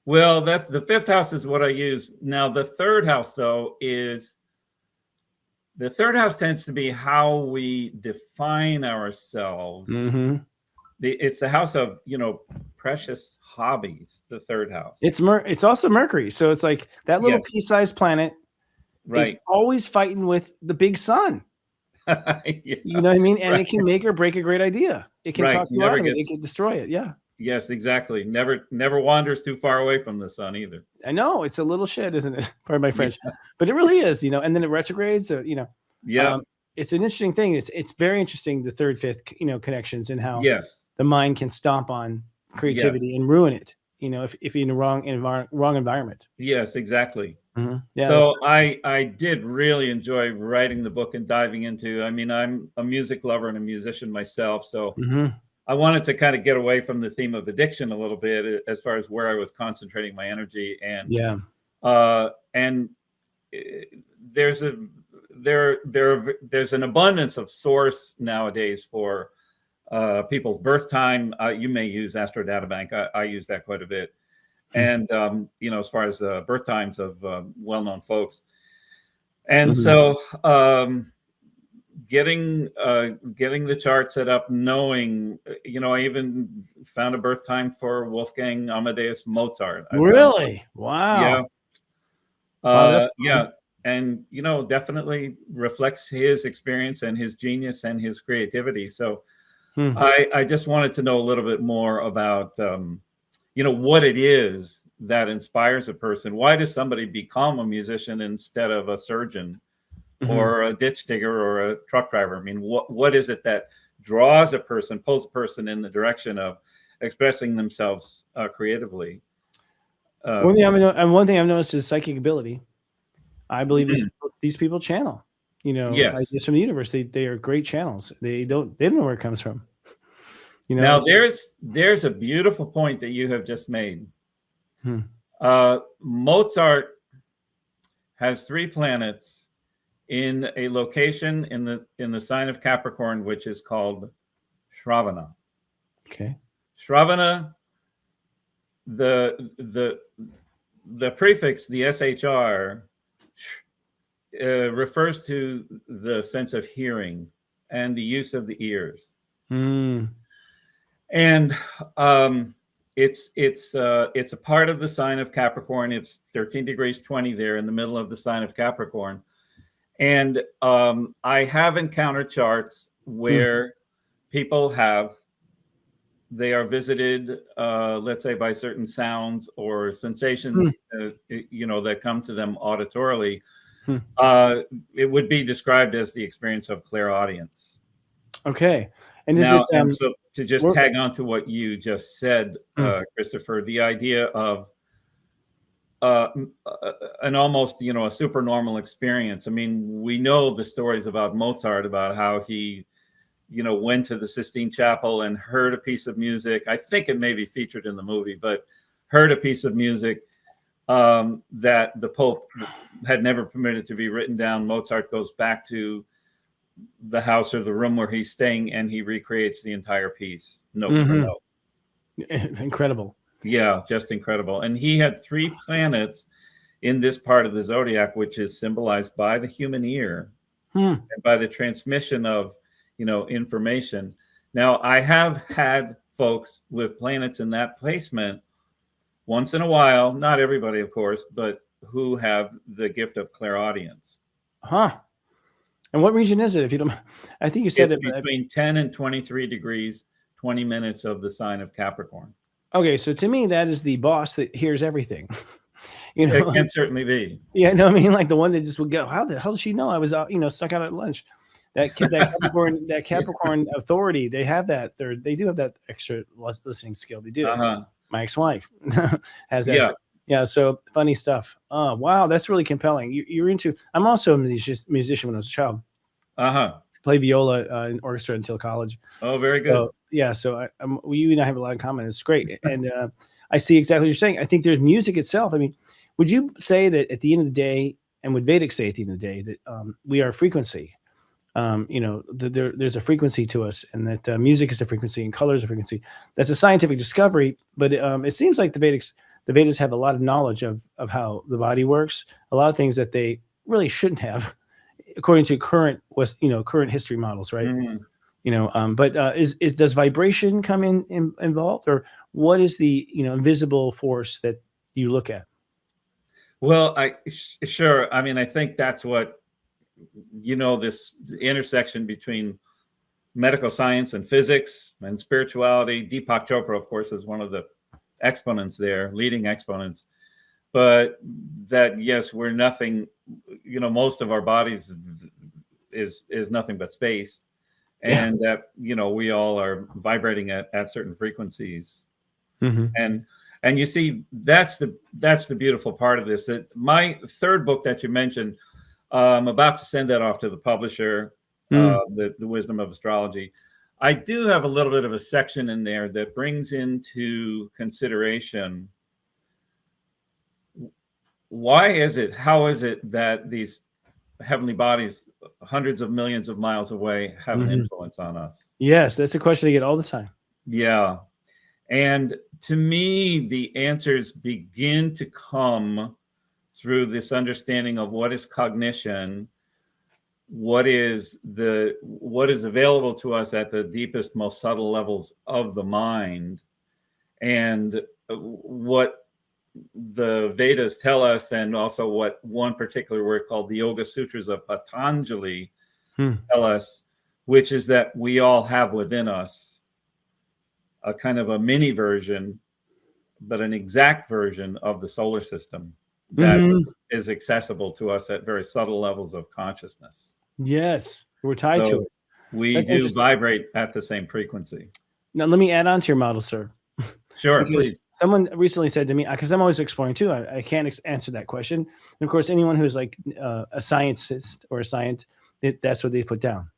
Well, that's the 5th house is what I use. Now, the 3rd house, though, the 3rd house tends to be how we define ourselves. It's the house of, precious hobbies, the 3rd house. It's also Mercury. So it's like that little pea-sized planet is always fighting with the big sun. You know what I mean? And it can make or break a great idea. It can talk you out of it. It can destroy it. Yeah. Yes, exactly. Never wanders too far away from the sun either. I know it's a little shit, isn't it? Pardon my French, but it really is. And then it retrogrades. So it's an interesting thing. It's very interesting, the 3rd, 5th, connections, and how the mind can stomp on creativity and ruin it. If you're in the wrong environment. Yes, exactly. Yeah, so I did really enjoy writing the book and diving into. I mean, I'm a music lover and a musician myself, so. I wanted to kind of get away from the theme of addiction a little bit as far as where I was concentrating my energy. And there's an abundance of source nowadays for people's birth time. You may use Astro Databank. I use that quite a bit. And, as far as birth times of well-known folks. And so getting the chart set up, knowing, I even found a birth time for Wolfgang Amadeus Mozart. Really? Wow. Yeah. And, definitely reflects his experience and his genius and his creativity. So I just wanted to know a little bit more about, what it is that inspires a person. Why does somebody become a musician instead of a surgeon? Or a ditch digger or a truck driver? I mean, what is it that draws a person, pulls a person in the direction of expressing themselves creatively? One thing I've noticed is psychic ability. I believe these people channel. Ideas from the universe. They are great channels. They don't know where it comes from. Now there's a beautiful point that you have just made. Mozart has 3 planets in a location in the sign of Capricorn, which is called Shravana. Okay. Shravana, the prefix, the SHR, refers to the sense of hearing and the use of the ears. And it's a part of the sign of Capricorn. It's 13 degrees 20 there in the middle of the sign of Capricorn. And I have encountered charts where people they are visited, let's say, by certain sounds or sensations, that come to them auditorily. Hmm. It would be described as the experience of clairaudience. Okay. And is Now, it and so to just we're- tag on to what you just said, Christopher, the idea of an almost, a supernormal experience. I mean, we know the stories about Mozart, about how he, went to the Sistine Chapel and heard a piece of music. I think it may be featured in the movie, but heard a piece of music that the Pope had never permitted to be written down. Mozart goes back to the house or the room where he's staying, and he recreates the entire piece, note for note. Incredible. Yeah, just incredible. And he had 3 planets in this part of the zodiac, which is symbolized by the human ear and by the transmission of, information. Now, I have had folks with planets in that placement once in a while, not everybody, of course, but who have the gift of clairaudience. Huh. And what region is it? If you don't, I think you said It's between 10 and 23 degrees, 20 minutes of the sign of Capricorn. Okay, so to me, that is the boss that hears everything. It can certainly be. Yeah, no, I mean, like the one that just would go, how the hell does she know I was out, stuck out at lunch? That Capricorn, that Capricorn authority, they have that. They do have that extra listening skill. They do. My ex-wife has that. Yeah. Yeah. So funny stuff. Oh, wow, that's really compelling. You're into. I'm also a musician when I was a child. Play viola in orchestra until college. Oh, very good. So, yeah. So you and I have a lot in common. It's great. And I see exactly what you're saying. I think there's music itself. I mean, would you say that at the end of the day, and would Vedic say at the end of the day, that we are frequency? There's a frequency to us, and that music is a frequency and color is a frequency. That's a scientific discovery, but it seems like the Vedas have a lot of knowledge of how the body works, a lot of things that they really shouldn't have, according to current history models, right? But does vibration come involved, or what is the invisible force that you look at? Well, sure. I mean, I think that's what this intersection between medical science and physics and spirituality. Deepak Chopra, of course, is one of the exponents there, leading exponents. But that, yes, we're nothing. Most of our bodies is nothing but space, and that we all are vibrating at certain frequencies. And you see, that's the beautiful part of this. That my 3rd book that you mentioned, I'm about to send that off to the publisher, the Wisdom of Astrology. I do have a little bit of a section in there that brings into consideration how is it that these heavenly bodies hundreds of millions of miles away have an influence on us? Yes, that's a question I get all the time. Yeah. And to me, the answers begin to come through this understanding of what is cognition, what is available to us at the deepest, most subtle levels of the mind, and what the Vedas tell us, and also what one particular work called the Yoga Sutras of Patanjali tell us, which is that we all have within us a kind of a mini version, but an exact version of the solar system that is accessible to us at very subtle levels of consciousness. Yes, we're tied to it. We do vibrate at the same frequency. Now, let me add on to your model, sir. Sure, please. Someone recently said to me, because I'm always exploring too, I can't answer that question. And of course, anyone who's like a scientist or a scientist, that's what they put down.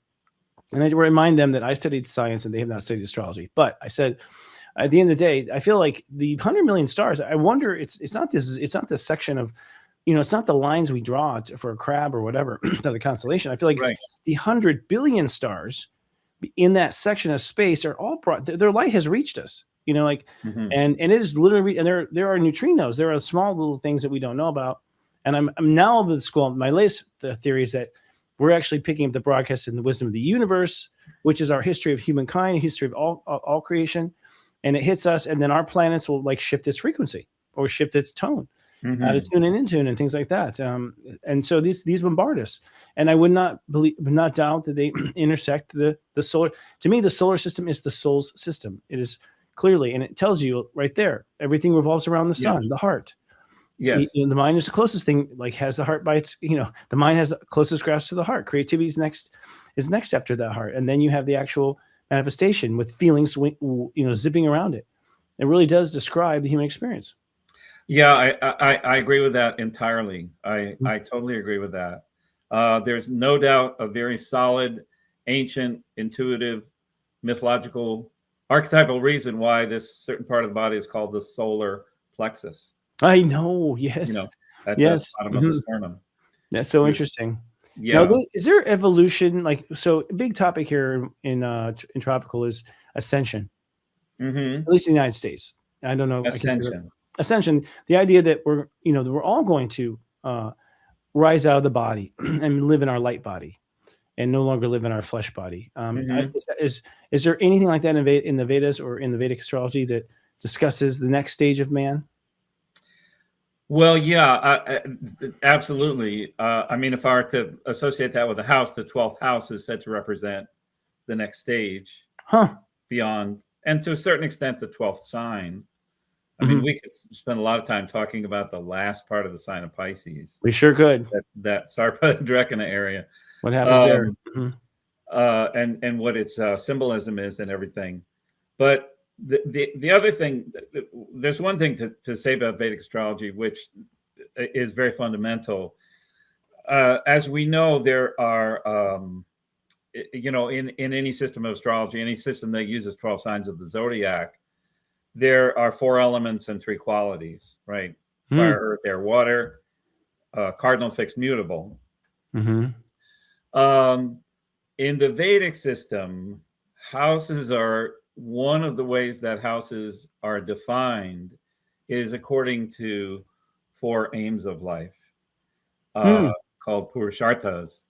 And I remind them that I studied science and they have not studied astrology. But I said, at the end of the day, I feel like the 100 million stars, I wonder, it's not this section of, it's not the lines we draw for a crab or whatever to the constellation. I feel like the 100 billion stars in that section of space are all brought, their light has reached us, and it is literally, and there are neutrinos. There are small little things that we don't know about. And I'm now of the school. My latest theory is that we're actually picking up the broadcast in the wisdom of the universe, which is our history of humankind, history of all creation. And it hits us, and then our planets will like shift its frequency or shift its tone, out of tune and in tune and things like that. And so these bombard us. And I would not doubt that they intersect the solar. To me, the solar system is the soul's system. It is clearly, and it tells you right there, everything revolves around the sun, the heart. Yes. The mind is the closest thing, like has the heart by its, the mind has the closest grasp to the heart. Creativity is next after that heart. And then you have the actual manifestation with feelings, zipping around it. It really does describe the human experience. Yeah, I agree with that entirely. I totally agree with that. There's no doubt a very solid, ancient, intuitive, mythological, archetypal reason why this certain part of the body is called the solar plexus. I know. Yes. At Yes. the bottom of the sternum. That's so interesting. Yeah. Now, is there evolution? So a big topic here in tropical is ascension, at least in the United States. I don't know. Ascension, the idea that we're all going to rise out of the body and live in our light body and no longer live in our flesh body. Is there anything like that in the Vedas or in the Vedic astrology that discusses the next stage of man? Well, yeah, absolutely. I mean, if I were to associate that with a house, the 12th house is said to represent the next stage beyond, and to a certain extent, the 12th sign. I mean, we could spend a lot of time talking about the last part of the sign of Pisces. We sure could. That Sarpa Drekana area. What happens there? And what its symbolism is and everything. But the other thing, there's one thing to say about Vedic astrology, which is very fundamental. As we know, there are, in any system of astrology, any system that uses 12 signs of the zodiac, there are 4 elements and 3 qualities, right? Fire, earth, air, water, cardinal, fixed, mutable. In the Vedic system, houses are one of the ways that houses are defined is according to 4 aims of life, called Purusharthas.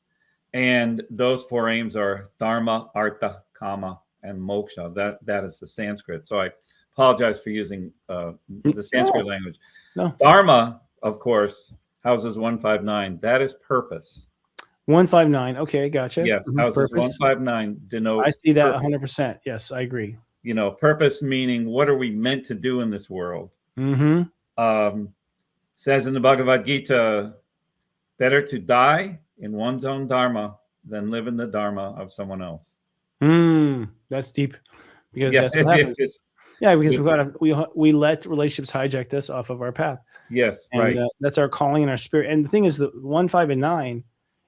And those 4 aims are Dharma, Artha, Kama, and Moksha. That is the Sanskrit. So I apologize for using the Sanskrit language. No. Dharma, of course, houses 159. That is purpose. 159. Okay, gotcha. Yes, houses purpose. 159 denote. I see that 100%. Yes, I agree. Purpose meaning what are we meant to do in this world? Says in the Bhagavad Gita, better to die in one's own dharma than live in the dharma of someone else. That's deep, because that's what happens. Because we let relationships hijack us off of our path. Yes, and, right. That's our calling and our spirit. And the thing is, the 1, 5, and 9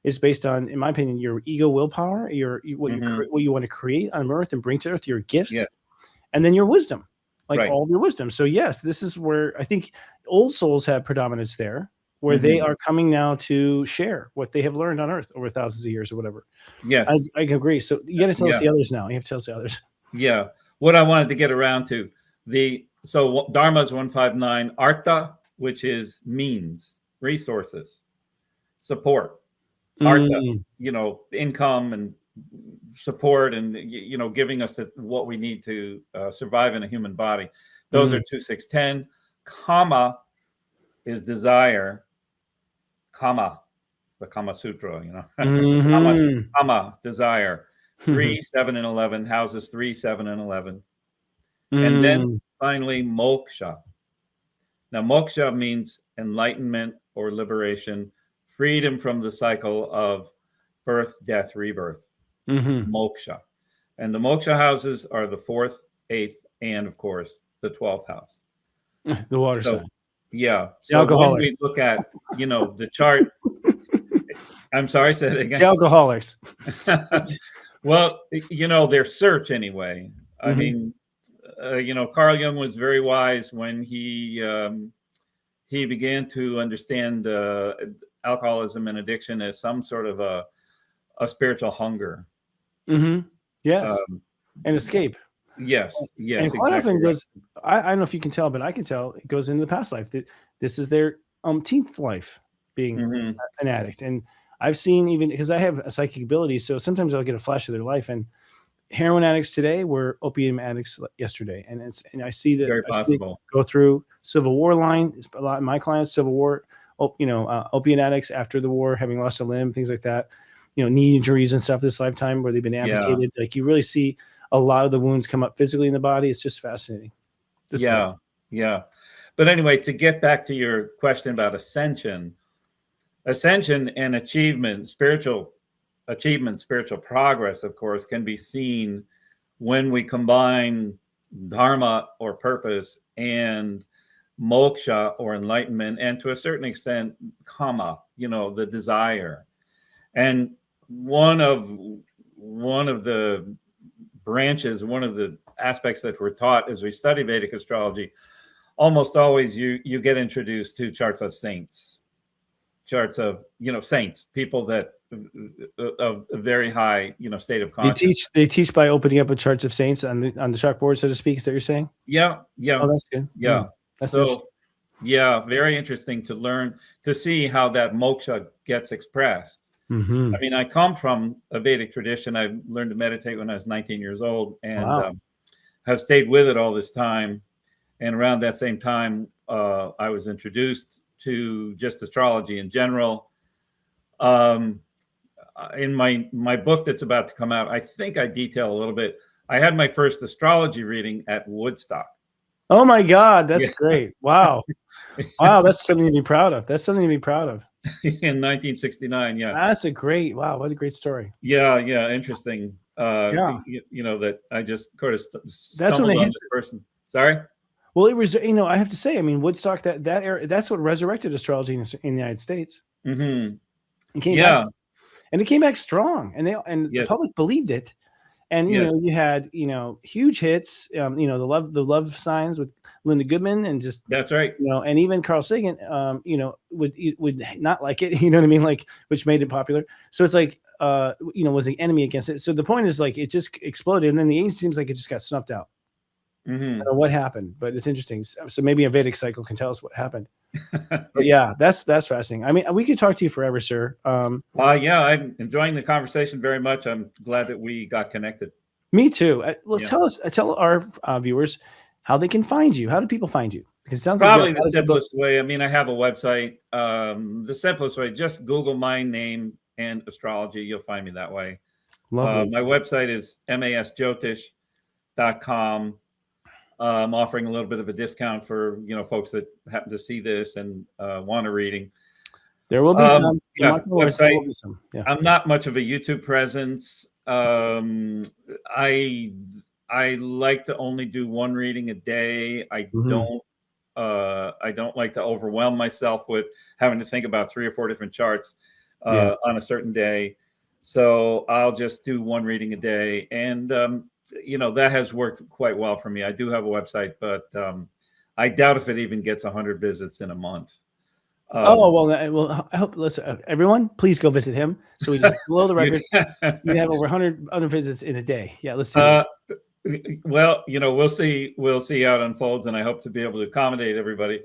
is based on, in my opinion, your ego willpower, what you want to create on earth and bring to earth, your gifts, and then your wisdom, all of your wisdom. So yes, this is where I think old souls have predominance there, where they are coming now to share what they have learned on earth over thousands of years or whatever. Yes, I agree. So you got to tell us the others now. You have to tell us the others. Yeah. What I wanted to get around to, so Dharma is 159, Artha, which is means, resources, support. Artha, income and support and, giving us what we need to survive in a human body. Those are 2, 6, 10. Kama is desire. Kama, the Kama Sutra, Kama, desire. 3, 7, and 11, houses 3, 7, and 11. And then finally, moksha. Now, moksha means enlightenment or liberation, freedom from the cycle of birth, death, rebirth. Moksha. And the moksha houses are the 4th, 8th, and of course, the 12th house. The water sign. Yeah. So when we look at, the chart, I'm sorry, say it again. The alcoholics. Well, their search anyway. I mean, Carl Jung was very wise when he began to understand alcoholism and addiction as some sort of a spiritual hunger. Yes, and escape. Yes. And quite often goes. I don't know if you can tell, but I can tell it goes into the past life. This is their umpteenth life being an addict, and I've seen, even because I have a psychic ability, so sometimes I'll get a flash of their life. And heroin addicts today were opium addicts yesterday, and I see that very possible. Go through Civil War line. A lot of my clients, Civil War, opium addicts after the war, having lost a limb, things like that. Knee injuries and stuff this lifetime where they've been amputated. Like you really see a lot of the wounds come up physically in the body. It's just fascinating. Yeah. But anyway, to get back to your question about ascension and achievement, spiritual achievement, spiritual progress, of course, can be seen when we combine dharma or purpose and moksha or enlightenment, and to a certain extent, kama, the desire. And one of the branches, one of the aspects that we're taught as we study Vedic astrology, almost always you get introduced to charts of saints, charts of saints, people that of a very high state of consciousness. They teach by opening up a charts of saints on the chalkboard, so to speak. Is that what you're saying? Yeah. Oh, that's good. Yeah. That's so very interesting to learn, to see how that moksha gets expressed. Mm-hmm. I mean, I come from a Vedic tradition. I learned to meditate when I was 19 years old, and have stayed with it all this time. And around that same time, I was introduced to just astrology in general. In my book that's about to come out, I think I detail a little bit. I had my first astrology reading at Woodstock. Oh my God, that's great! Wow, wow, that's something to be proud of. That's something to be proud of. In 1969, yeah. That's a great, wow, what a great story. Yeah, interesting. That I just sort of stumbled on this person. Sorry. Well, it was, I have to say, I mean, Woodstock, that era, that's what resurrected astrology in the United States. Mm-hmm. It came back, and it came back strong, and the public believed it. And you had huge hits, the love signs with Linda Goodman, and just that's right. And even Carl Sagan, would not like it, you know what I mean, like, which made it popular. So it's like, was the enemy against it. So the point is, like, it just exploded, and then the age seems like it just got snuffed out. Mm-hmm. I don't know what happened, but it's interesting. So maybe a Vedic cycle can tell us what happened. But yeah, that's fascinating. I mean, we could talk to you forever, sir. Yeah, I'm enjoying the conversation very much. I'm glad that we got connected. Me too. Tell our viewers how they can find you. How do people find you? Because it sounds probably the simplest way. I mean, I have a website. The simplest way, just Google my name and astrology. You'll find me that way. Lovely. My website is masjyotish.com. I'm offering a little bit of a discount for folks that happen to see this and want a reading. There will be some. Website. Yeah. I'm not much of a YouTube presence. I like to only do one reading a day. I don't like to overwhelm myself with having to think about 3 or 4 different charts on a certain day. So I'll just do one reading a day, and that has worked quite well for me. I do have a website, but I doubt if it even gets 100 visits in a month. I hope. Listen, everyone, please go visit him. So we just blow the records. You have over 100 visits in a day. Yeah, let's see. Well, we'll see. We'll see how it unfolds, and I hope to be able to accommodate everybody.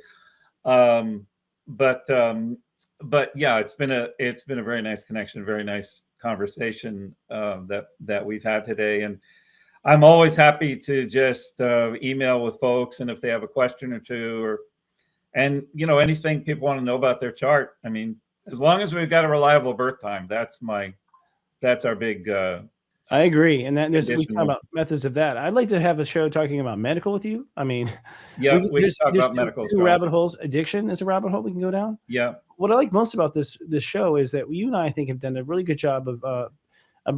But yeah, it's been a very nice connection, very nice conversation that we've had today, and I'm always happy to just email with folks, and if they have a question or two, and anything people want to know about their chart. I mean, as long as we've got a reliable birth time, that's our big. I agree, and we talk about methods of that. I'd like to have a show talking about medical with you. I mean, we talk about medical. Two rabbit holes. Addiction is a rabbit hole we can go down. Yeah. What I like most about this show is that you and I think have done a really good job of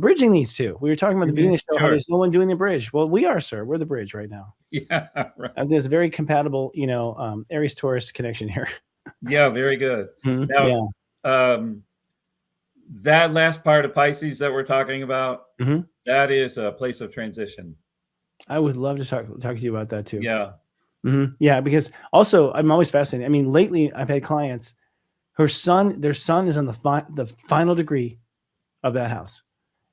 bridging these two. We were talking about the beginning of the show, how there's no one doing the bridge. Well, we are, sir. We're the bridge right now. Yeah, right. And there's a very compatible, Aries Taurus connection here. Yeah, very good. Mm-hmm. Now, that last part of Pisces that we're talking about, that is a place of transition. I would love to talk to you about that too. Yeah. Mm-hmm. Yeah, because also I'm always fascinated. I mean, lately I've had clients, their son is on the final degree of that house.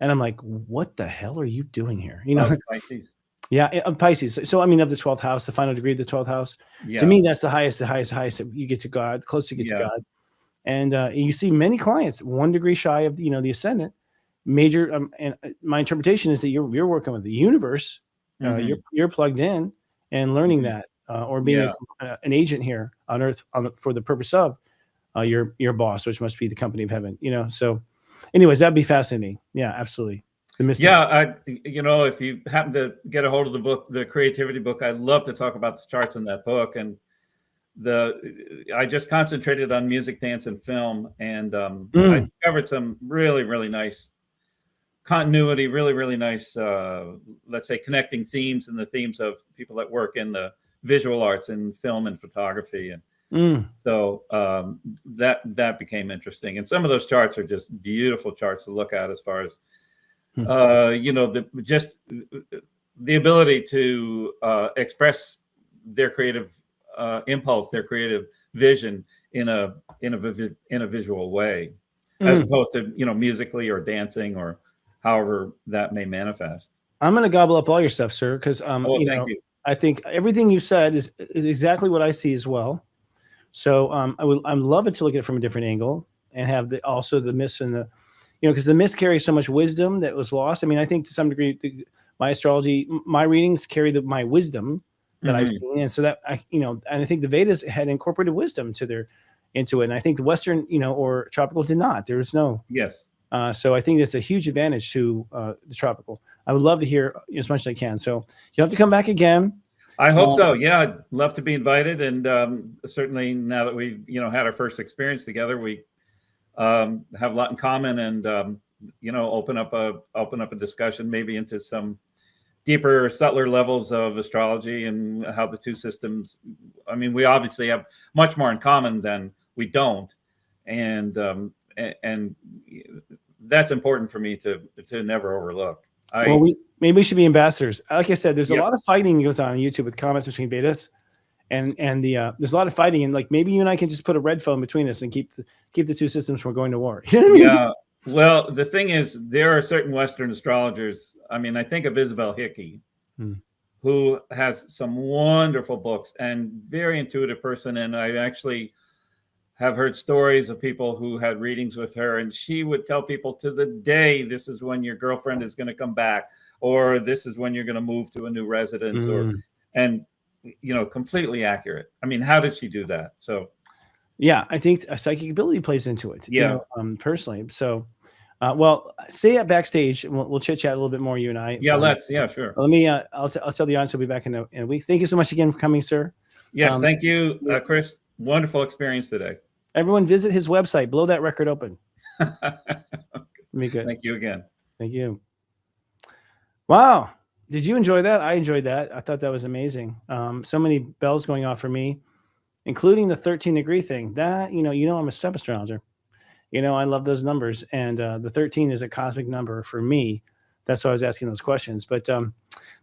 And I'm like, what the hell are you doing here? Pisces. Yeah, Pisces. So I mean, of the 12th house, the final degree of the 12th house. Yeah. To me, that's the highest that you get to God, the closer you get to God. And you see many clients 1 degree shy of the ascendant. Major, and my interpretation is that you're working with the universe. You're plugged in and learning that, or being an agent here on Earth for the purpose of your boss, which must be the company of heaven. So. Anyways, that'd be fascinating. Yeah, absolutely. The mystics. Yeah, if you happen to get a hold of the book, the creativity book, I'd love to talk about the charts in that book. And I just concentrated on music, dance, and film, and I discovered some really, really nice continuity, really, really nice, let's say, connecting themes and the themes of people that work in the visual arts and film and photography. And so that became interesting. And some of those charts are just beautiful charts to look at as far as, just the ability to express their creative impulse, their creative vision in a visual way, as opposed to, musically or dancing or however that may manifest. I'm going to gobble up all your stuff, sir, because thank you. I think everything you said is exactly what I see as well. So I'd love it to look at it from a different angle and have also the myths and the, because the myths carry so much wisdom that was lost. I mean, I think to some degree, my astrology, my readings carry my wisdom that I've seen, and so that and I think the Vedas had incorporated wisdom into it, and I think the Western, or tropical did not. There was no. Yes. So I think that's a huge advantage to the tropical. I would love to hear as much as I can. So you'll have to come back again. I hope so. Yeah, I'd love to be invited, and certainly now that we've had our first experience together, we have a lot in common, and open up a discussion maybe into some deeper, subtler levels of astrology and how the two systems. I mean, we obviously have much more in common than we don't, and that's important for me to never overlook. Maybe we should be ambassadors. Like I said, there's a lot of fighting that goes on YouTube with comments between Vedas, and there's a lot of fighting, and like maybe you and I can just put a red phone between us and keep the two systems from going to war. You know what I mean? Yeah. Well, the thing is, there are certain Western astrologers. I mean, I think of Isabel Hickey, who has some wonderful books and very intuitive person. And I actually have heard stories of people who had readings with her, and she would tell people to the day, this is when your girlfriend is going to come back, or this is when you're going to move to a new residence, and completely accurate. I mean, how did she do that? So yeah, I think a psychic ability plays into it. Yeah. Personally. So, well, stay at backstage. And we'll chit chat a little bit more, you and I. Yeah, sure. Let me. I'll tell the audience we'll be back in a week. Thank you so much again for coming, sir. Yes, thank you, Chris. Wonderful experience today. Everyone, visit his website. Blow that record open. Be good. Thank you again. Thank you. Wow. Did you enjoy that? I enjoyed that. I thought that was amazing. So many bells going off for me, including the 13-degree thing. That, I'm a step astrologer. I love those numbers. And the 13 is a cosmic number for me. That's why I was asking those questions. But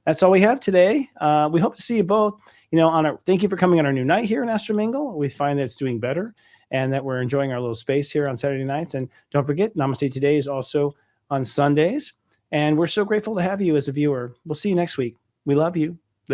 that's all we have today. We hope to see you both. Thank you for coming on our new night here in Astro Mingle. We find that it's doing better and that we're enjoying our little space here on Saturday nights. And don't forget, Namaste Today is also on Sundays. And we're so grateful to have you as a viewer. We'll see you next week. We love you.